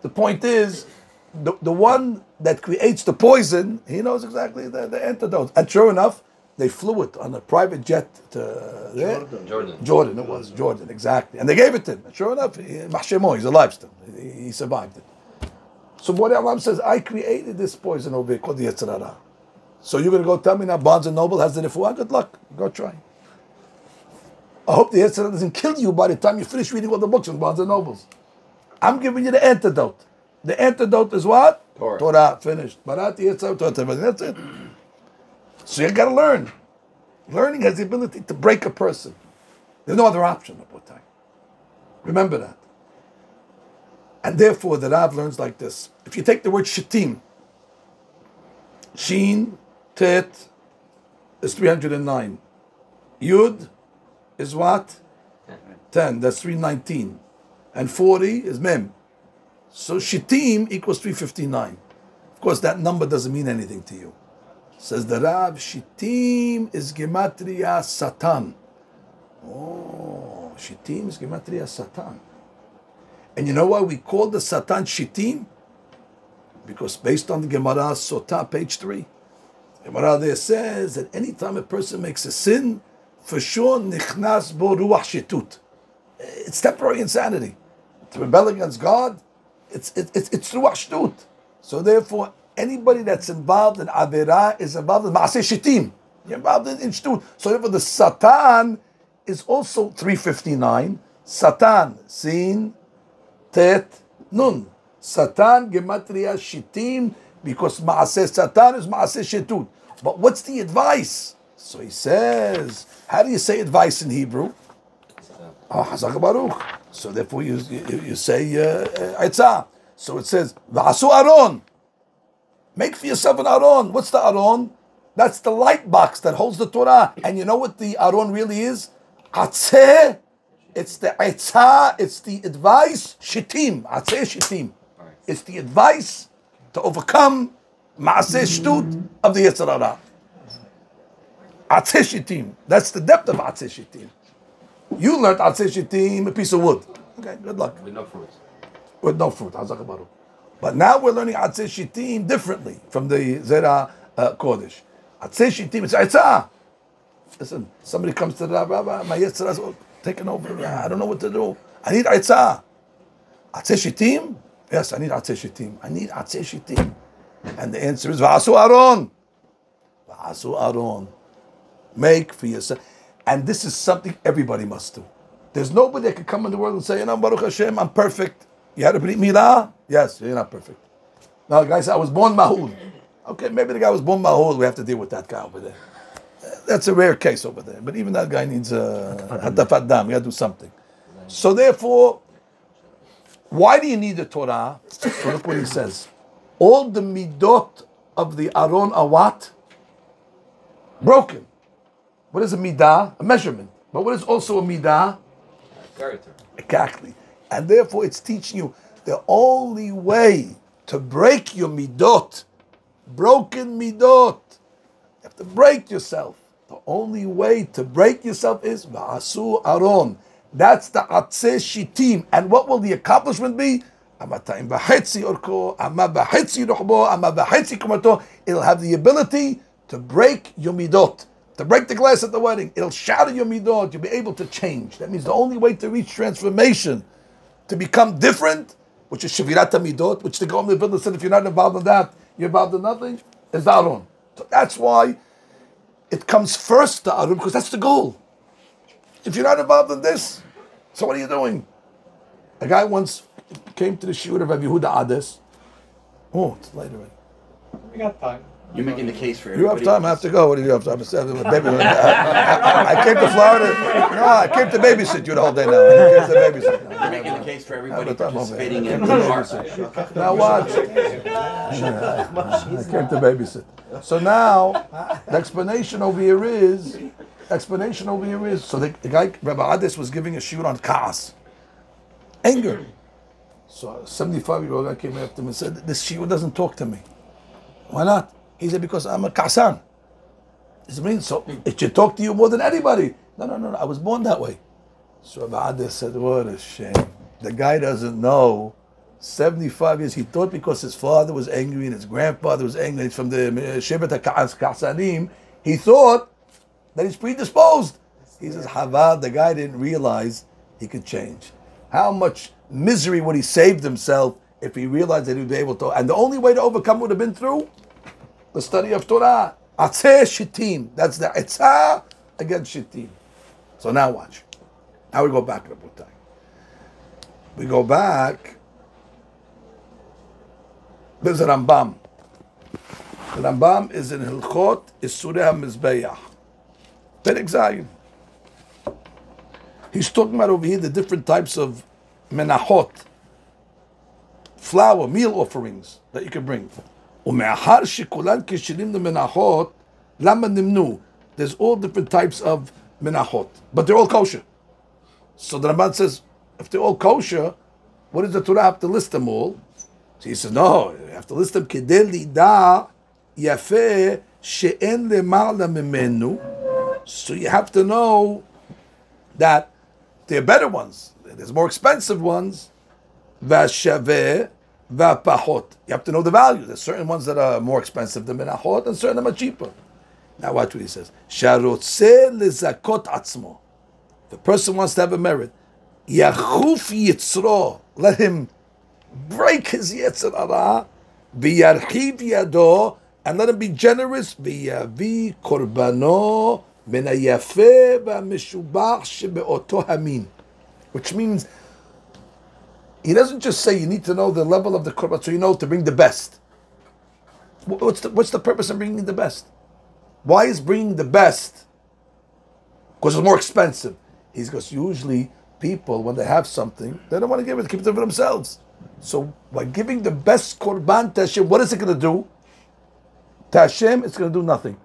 The point is, the one that creates the poison, he knows exactly the antidote. And sure enough, they flew it on a private jet to Jordan, it was Jordan, exactly. And they gave it to him. And sure enough, he's alive still. He survived it. So what Allah says, I created this poison over here called the Yetzer Hara. So you're going to go tell me now Barnes & Noble has the refuah? Good luck. Go try. I hope the Yetzer Hara doesn't kill you by the time you finish reading all the books in Barnes & Nobles. I'm giving you the antidote. The antidote is what? Torah. Finished. Barati Yetzer Hara. That's it. So you got to learn. Learning has the ability to break a person. There's no other option. Remember that. And therefore, the Rav learns like this. If you take the word Shittim, Shin, Tet is 309. Yud is what? 10. That's 319. And 40 is Mem. So Shittim equals 359. Of course, that number doesn't mean anything to you. Says the Rav, Shittim is Gematria Satan. Oh, Shittim is Gematria Satan. And you know why we call the Satan Shittim? Because based on the Gemara Sotah, page 3, Gemara there says that anytime a person makes a sin, for sure, nichnas bo ruach shitut. It's temporary insanity. To rebel against God, it's ruach shtut. So therefore, anybody that's involved in Avera is involved in Maaseh Shittim. You're involved in Shtut. So therefore, the Satan is also 359. Satan, Sin, Tet, Nun. Satan, Gematria, Shittim, because Maaseh Satan is Maaseh Shitut. But what's the advice? So he says, how do you say advice in Hebrew? Hazak Baruch. So therefore you say Eitzah. So it says, V'asu Aron. Make for yourself an Aron. What's the Aron? That's the light box that holds the Torah. And you know what the Aron really is? Atzeh. It's the Eitzah. It's the advice. Shittim. Atzeh Shittim. It's the advice to overcome Maaseh Shtut of the Yetzer Hara. Atzeh Shittim. That's the depth of Atzeh Shittim. You learned Atzeh Shittim, a piece of wood. Okay, good luck. With no fruits. With no fruit. Hazak Baruch. But now we're learning Atzeh Shittim differently from the Zera Kodesh. Atzeh Shittim, it's Eitzah. Listen, somebody comes to the Rabbi, my Yetzer Hara is taken over. I don't know what to do. I need Eitzah. Atzeh Shittim? Yes, I need Atzeh Shittim. I need Atzeh Shittim. And the answer is V'asu Aron. V'asu Aron. Make for yourself. And this is something everybody must do. There's nobody that can come in the world and say, Baruch Hashem, I'm perfect. You had a Brit Milah? Yes, you're not perfect. Now the guy said, I was born Mahul. Okay, maybe the guy was born Mahul. We have to deal with that guy over there. That's a rare case over there. But even that guy needs Hatafat Dam. You got to do something. So therefore, why do you need the Torah? So look what he says. All the midot of the Aron are what? Broken. What is a midah? A measurement. But what is also a midah? Character. Exactly. And therefore it's teaching you the only way to break your midot, broken midot, you have to break yourself. The only way to break yourself is V'asu Aron. That's the Atzeh Shittim. And what will the accomplishment be? Amatayim b'chetzi orko, ama b'chetzi ruchbo, ama b'chetzi kumato. It'll have the ability to break your midot. To break the glass at the wedding. It'll shatter your midot. You'll be able to change. That means the only way to reach transformation, to become different, which is Shavirat HaMidot, which the Gomer Vilna said, if you're not involved in that, you're involved in nothing, is the Aron. So that's why it comes first to Aron, because that's the goal. If you're not involved in this, so what are you doing? A guy once came to the shiur of Rabbi Yehuda Ades. Oh, it's late already. We got time. You're making the case for You everybody. have time, I have to go. What do you have time? I came to Florida. No, I came to babysit you the whole day now. I came to babysit. You're making the case for everybody Have a time over participating here. in the market. Now watch. I came to babysit. So now, the explanation over here is, so the guy, Rabbi Ades, was giving a shiur on Ka'as. Anger. So a 75-year-old guy came after him and said, this shiur doesn't talk to me. Why not? He said, because I'm a Ka'asan. It means so it should talk to you more than anybody. No. I was born that way. So Rabbi Adis said, what a shame. The guy doesn't know. 75 years, he thought because his father was angry and his grandfather was angry, he's from the Shevet HaKasanim, he thought that he's predisposed. He says, Havad, the guy didn't realize he could change. How much misery would he saved himself if he realized that he would be able to? And the only way to overcome would have been through the study of Torah. Atzeh Shittim. That's the Etzah against Shittim. So now watch. Now we go back, Rabotai. We go back. There's a Rambam. The Rambam is in Hilchot Isurei HaMizbeach. Perek Zayin. He's talking about over here the different types of menachot, flour, meal offerings that you can bring. ומאחר שכולן כשרים למנחות, למה נמנו? There's all different types of menachot, but they're all kosher. So the Rambam says, if they're all kosher, what does the Torah have to list them all? So he says, no, you have to list them כדי לידע יפה שאין למעלה ממנו. So you have to know that there are better ones, there's more expensive ones. והשווה והפחות. You have to know the value. There's certain ones that are more expensive than menachot and certain are cheaper. Now watch what he says. שהרוצה לזכות עצמו. The person wants to have a merit. יחוף יצרו. Let him break his יצר הרע. וירחיב ידו. And let him be generous. ויביא קורבנו מן היפה והמשובח שבאותו המין. Which means he doesn't just say you need to know the level of the korban, so you know to bring the best. What's the purpose of bringing the best? Why is bringing the best? Because it's more expensive. Because usually people, when they have something, they don't want to give it, keep it for themselves. So by giving the best korban to Hashem, what is it going to do? To Hashem, it's going to do nothing.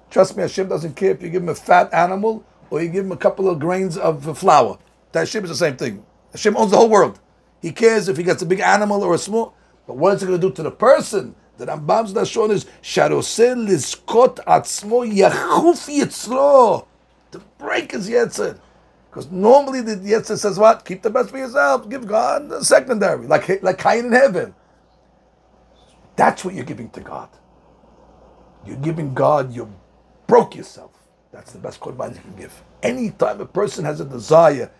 Trust me, Hashem doesn't care if you give him a fat animal or you give him a couple of grains of flour. To Hashem is the same thing. Hashem owns the whole world. He cares if he gets a big animal or a small. But what is it going to do to the person? The Rambam's Lashon is Sharoseh lizkot atzmo yachuf yitzro, to break his yetzer. Because normally the yetzer says what? Keep the best for yourself. Give God the secondary, like Cain in heaven. That's what you're giving to God. You're giving God. You broke yourself. That's the best korban you can give. Anytime a person has a desire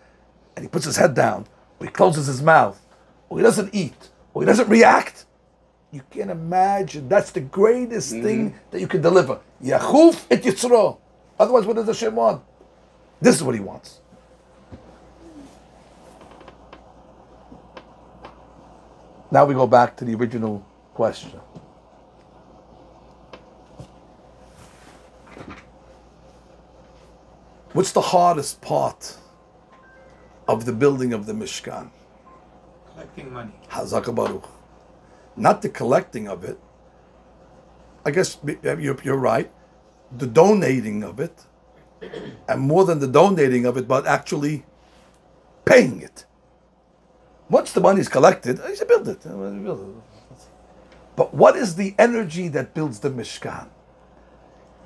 and he puts his head down, or he closes his mouth, or he doesn't eat, or he doesn't react, you can imagine that's the greatest thing that you can deliver. Yachuf et yitzro. Otherwise, what does Hashem want? This is what he wants. Now we go back to the original question. What's the hardest part of the building of the Mishkan? Collecting money. Hazaka Baruch. Not the collecting of it. I guess you're right. The donating of it. And more than the donating of it, but actually paying it. Once the money is collected, you should build it. But what is the energy that builds the Mishkan?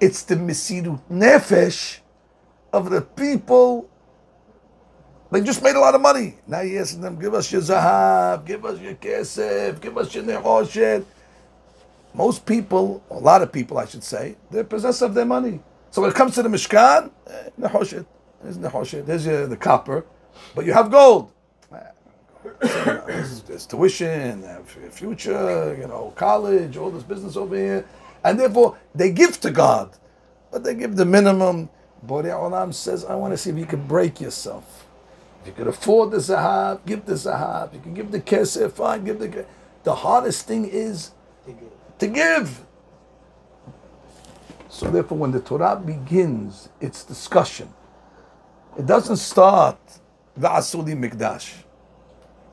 It's the Mesirut Nefesh of the people. They just made a lot of money. Now you're asking them, give us your zahab, give us your kesef, give us your nechoshet. Most people, a lot of people I should say, they're possessed of their money. So when it comes to the Mishkan, nechoshet, there's the copper, but you have gold. There's tuition, future, college, all this business over here. And therefore, they give to God, but they give the minimum. Borei Olam says, I want to see if you can break yourself. If you can afford the zahab, give the zahab. You can give the kesef, fine, give the kesef. The hardest thing is to give. So therefore, when the Torah begins its discussion, it doesn't start Va'asuli Mikdash.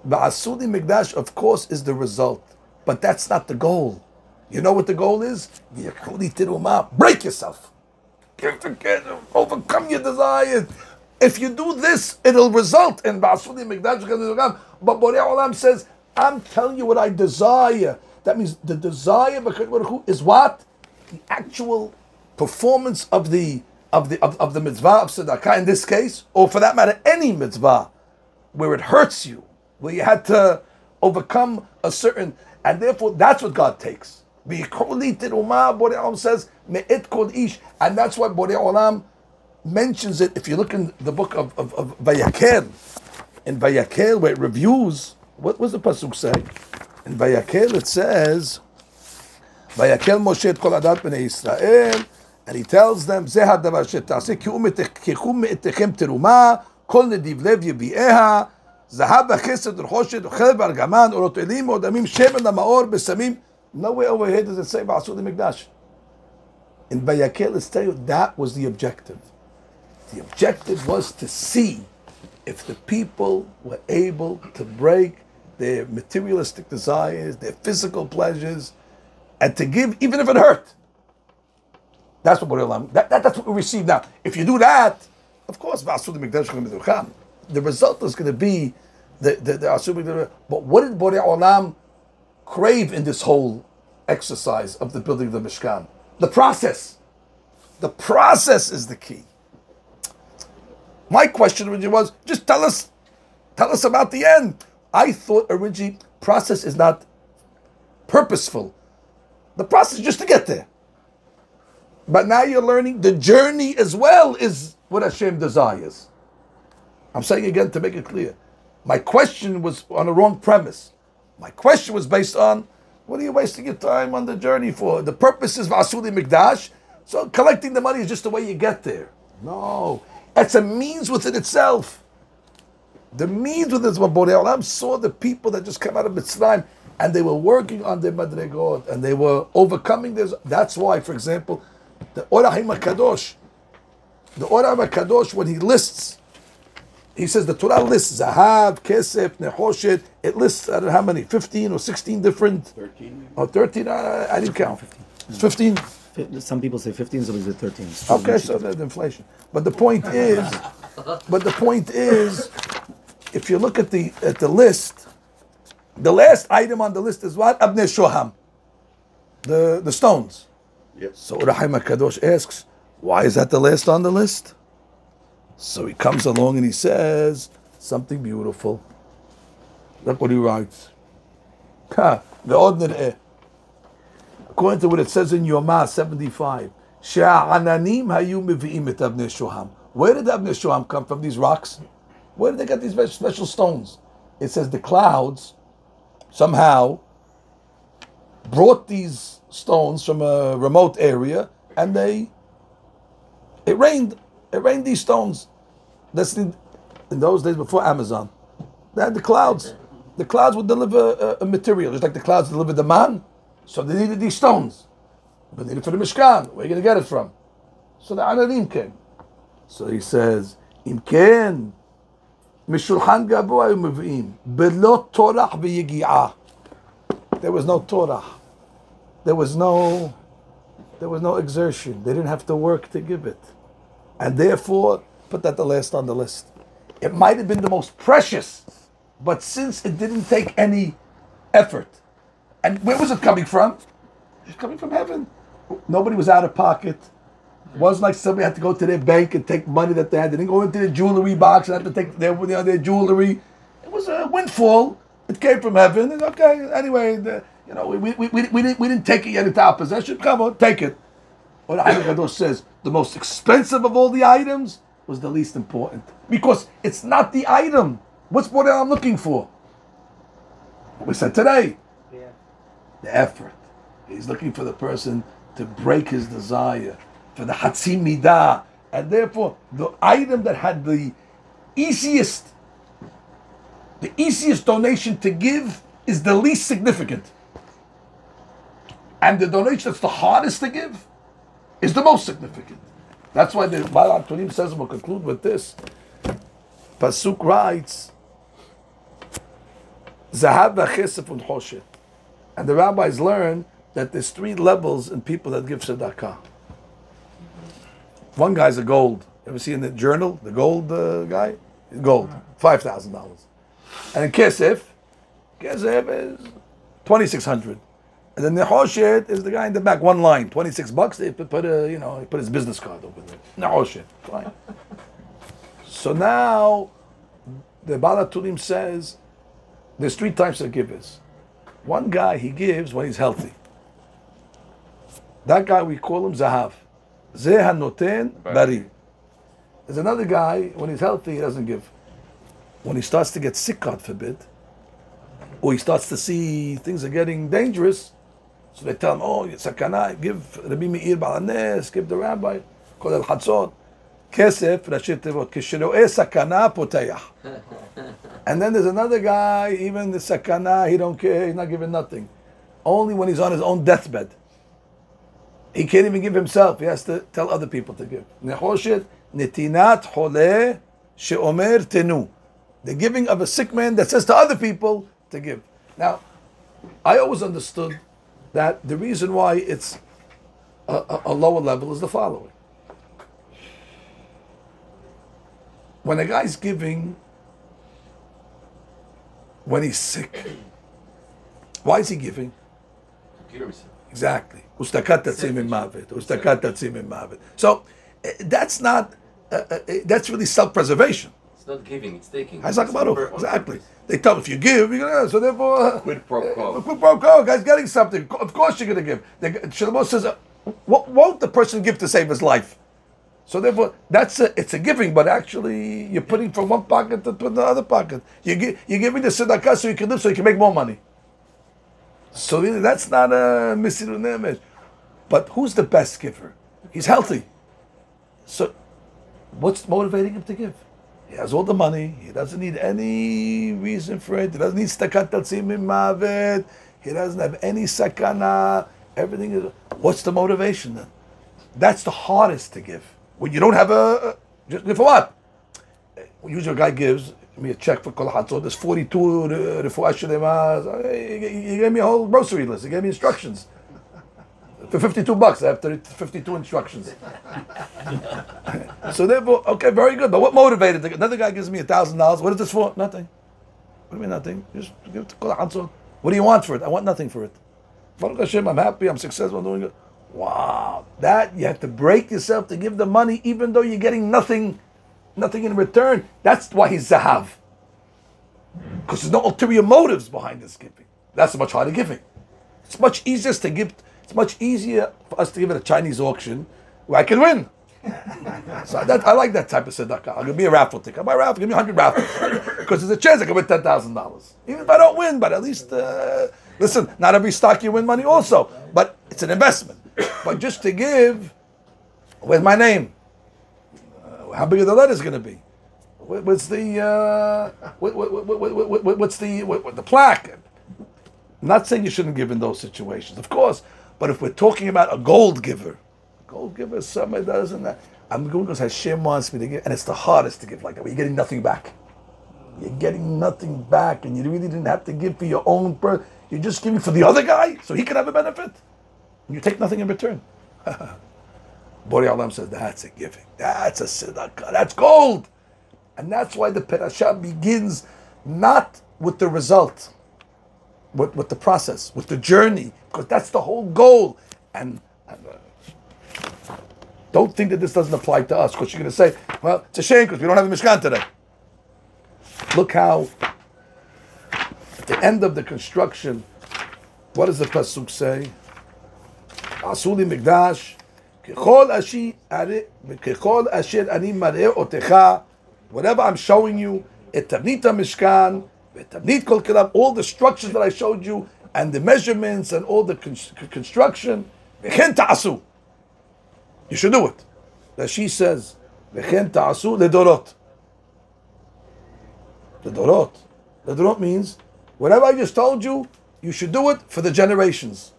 Va'asuli Mikdash, of course, is the result, but that's not the goal. You know what the goal is? Teruma. Break yourself. Overcome your desires. If you do this, it'll result in Va'asuli Mikdash. But Borei Olam says, I'm telling you what I desire. That means the desire is what? The actual performance of the mitzvah of tzedakah in this case, or for that matter, any mitzvah, where it hurts you, where you had to overcome a certain, and therefore that's what God takes. Teruma, Borei Olam says, Me'et kol ish, and that's why Borei Olam mentions it. If you look in the book of Vayakel, in Vayakel, where it reviews, what was the pasuk say? In Vayakel it says, Vayakel Moshe et kol adat bnei Yisrael, and he tells them, Zeh hadavar shetase ki'um me'etechem teruma, kol nediv lev yevieha, zahab v'chesed v'choshet v'chelev v'argaman, orot elim odamim shemen la'maor besamim. Nowhere over here does it say v'asur l'mikdash. In Vayakel it's telling you that was the objective. The objective was to see if the people were able to break their materialistic desires, their physical pleasures, and to give even if it hurt. That's what that's what we receive now. If you do that, of course, the result is going to be the but what did Borei Olam crave in this whole exercise of the building of the Mishkan? The process. The process is the key. My question originally was, just tell us about the end. I thought originally process is not purposeful. The process is just to get there. But now you're learning the journey as well is what Hashem desires. I'm saying again to make it clear. My question was on a wrong premise. My question was based on, what are you wasting your time on the journey for? The purpose is V'asuli Mikdash, so collecting the money is just the way you get there. No. It's a means within itself. The means within itself. Borei Olam saw the people that just came out of Mitzrayim and they were working on their madregot and they were overcoming this. That's why, for example, the Orahim HaKadosh, when he lists, he says the Torah lists Zahav, Kesef, Nechoshet. It lists, I don't know how many, 15 or 16 different. 13. Or 13, I didn't count. 15. Some people say 15, some people say 13. Okay, so there's inflation. But the point is, if you look at the list, the last item on the list is what? Abnei Shoham. The stones. Yes. So Rahim HaKadosh asks, why is that the last on the list? So he comes along and he says something beautiful. Look what he writes. According to what it says in Yomah 75, where did the Abnei Shoham come from, these rocks? Where did they get these special stones? It says the clouds somehow brought these stones from a remote area and it rained these stones. That's in those days before Amazon. They had the clouds. The clouds would deliver a material, just like the clouds delivered the man. So they needed these stones. But they needed it for the Mishkan. Where are you going to get it from? So the Ananim came. So he says, Imken, Mishulchan Gabo ayu mevi'im, Belo Torah v'yigi'ah. There was no Torah. There was no exertion. They didn't have to work to give it. And therefore, put that the last on the list. It might have been the most precious, but since it didn't take any effort, and where was it coming from? It was coming from heaven. Nobody was out of pocket. It wasn't like somebody had to go to their bank and take money that they had. They didn't go into their jewelry box and have to take their jewelry. It was a windfall. It came from heaven. And okay, anyway, we didn't take it yet into our possession. Come on, take it. What Kadosh says, the most expensive of all the items was the least important. Because it's not the item. What's what I'm looking for? What we said today. The effort. He's looking for the person to break his desire, for the Hatzi Midah. And therefore, the item that had the easiest donation to give is the least significant. And the donation that's the hardest to give is the most significant. That's why the Baal HaTurim says, and we'll conclude with this. Pasuk writes, Zahav v'chesef u'nchoshet. And the rabbis learn that there's 3 levels in people that give tzedakah. One guy's a gold. Ever see in the journal, the gold guy? Gold, $5,000. And in kesef is $2,600. And then Nehoshet is the guy in the back, one line, $26. They he put his business card over there. Nehoshet, fine. So now the Balaturim says there's 3 types of givers. One guy, he gives when he's healthy. That guy we call him Zahav. Zeh hanoten bari. There's another guy, when he's healthy, he doesn't give. When he starts to get sick, God forbid, or he starts to see things are getting dangerous, so they tell him, oh, sakana, give Rabbi Meir Balanes, give the rabbi, call el Chatzon, kesef, rashit tevot, kishiro'eh sakana potayah. And then there's another guy, even the sakana, he don't care, he's not giving nothing. Only when he's on his own deathbed. He can't even give himself, he has to tell other people to give. Nehoshet, netinat holeh she'omer tenu. The giving of a sick man that says to other people to give. Now, I always understood that the reason why it's a lower level is the following. When a guy's giving when he's sick, why is he giving? Exactly. Ustakat tatzim in mavet. Ustakat tatzim in mavet. So that's not. That's really self-preservation. It's not giving; it's taking. Exactly. They tell him if you give, you're gonna. So therefore, quid pro quo. Quid pro quo. Guy's getting something. Of course, you're gonna give. Shalom says, "What won't the person give to save his life?" So therefore, it's a giving, but actually you're putting from one pocket to put in the other pocket. You're giving the tzedakah so you can live, so you can make more money. So really, that's not a misirun nemesh. But who's the best giver? He's healthy. So what's motivating him to give? He has all the money. He doesn't need any reason for it. He doesn't need stakat tatzim mavet. He doesn't have any sakana. Everything is. What's the motivation then? That's the hardest to give. When you don't have just give for what? Usually a guy gives me a check for kol hatzot. There's 42 refuah shlema. He gave me a whole grocery list. He gave me instructions. For $52, I have 52 instructions. So therefore, okay, very good. But what motivated? Another guy gives me $1,000. What is this for? Nothing. What do you mean nothing? Just give it to kol hatzot. What do you want for it? I want nothing for it. Baruch Hashem, I'm happy. I'm successful. I'm doing it. Wow, that you have to break yourself to give the money, even though you're getting nothing in return. That's why he's zahav, because there's no ulterior motives behind this giving. That's much harder giving. It's much easier to give. It's much easier for us to give at a Chinese auction where I can win. So I like that type of tzedakah. I'll give me a raffle ticket. I buy a raffle. Give me 100 raffles because there's a chance I can win $10,000. Even if I don't win, but at least listen. Not every stock you win money also, but it's an investment. But just to give, where's my name? How big are the letters going to be? What's the what's the plaque? I'm not saying you shouldn't give in those situations, of course. But if we're talking about a gold giver is somebody that doesn't. I'm going because Hashem wants me to give, and it's the hardest to give like that. Where you're getting nothing back. You're getting nothing back, and you really didn't have to give for your own person. You're just giving for the other guy, so he can have a benefit. You take nothing in return. Borei Olam says that's a giving. That's a tzedakah. That's gold. And that's why the Parashat begins not with the result, with the process, with the journey, because that's the whole goal. And don't think that this doesn't apply to us, because you're going to say, well, it's a shame because we don't have a Mishkan today. Look how, at the end of the construction, what does the Pasuk say? Asuli Mikdash, Kechol Asher Ani Mareh Otecha, whatever I'm showing you, Et Tavnit HaMishkan, Et Tavnit Kol Kelam, all the structures that I showed you, and the measurements and all the construction, V'chen Ta'asu. You should do it. Rashi says, V'chen Ta'asu Ledorot. Ledorot. Ledorot means, whatever I just told you, you should do it for the generations.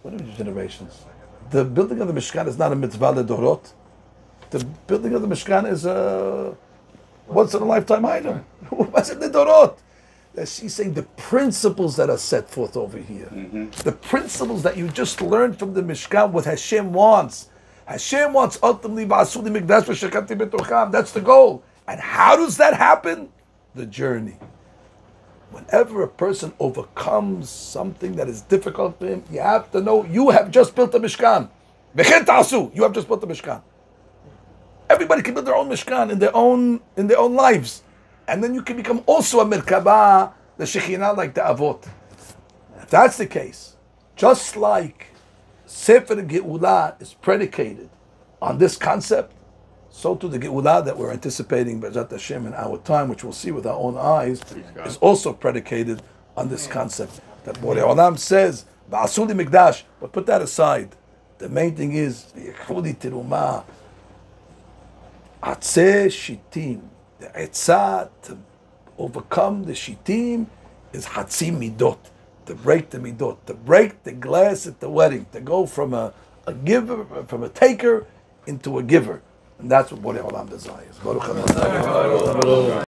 What are the generations? The building of the Mishkan is not a mitzvah ledorot. The building of the Mishkan is a once-in-a-lifetime item. What's it ledorot? She's saying the principles that are set forth over here. Mm-hmm. The principles that you just learned from the Mishkan, what Hashem wants. Hashem wants ultimately, that's the goal. And how does that happen? The journey. Whenever a person overcomes something that is difficult for him, you have to know you have just built a Mishkan. You have just built a Mishkan. Everybody can build their own Mishkan in their own lives. And then you can become also a Merkabah, the Shekhinah, like the Avot. If that's the case, just like Sefer Geula is predicated on this concept, so too the Geula that we're anticipating, B'ezrat Hashem, in our time, which we'll see with our own eyes, is also predicated on this concept. That Borei Olam says, Ba'asu li Mikdash, but put that aside. The main thing is, V'yekhu li Teruma, Atzeh Shitim, the Etzah to overcome the Shitim is Hatzi Midot, to break the Midot, to break the glass at the wedding, to go from a giver, from a taker into a giver. And that's what Borei Olam desires. Baruch Adonai.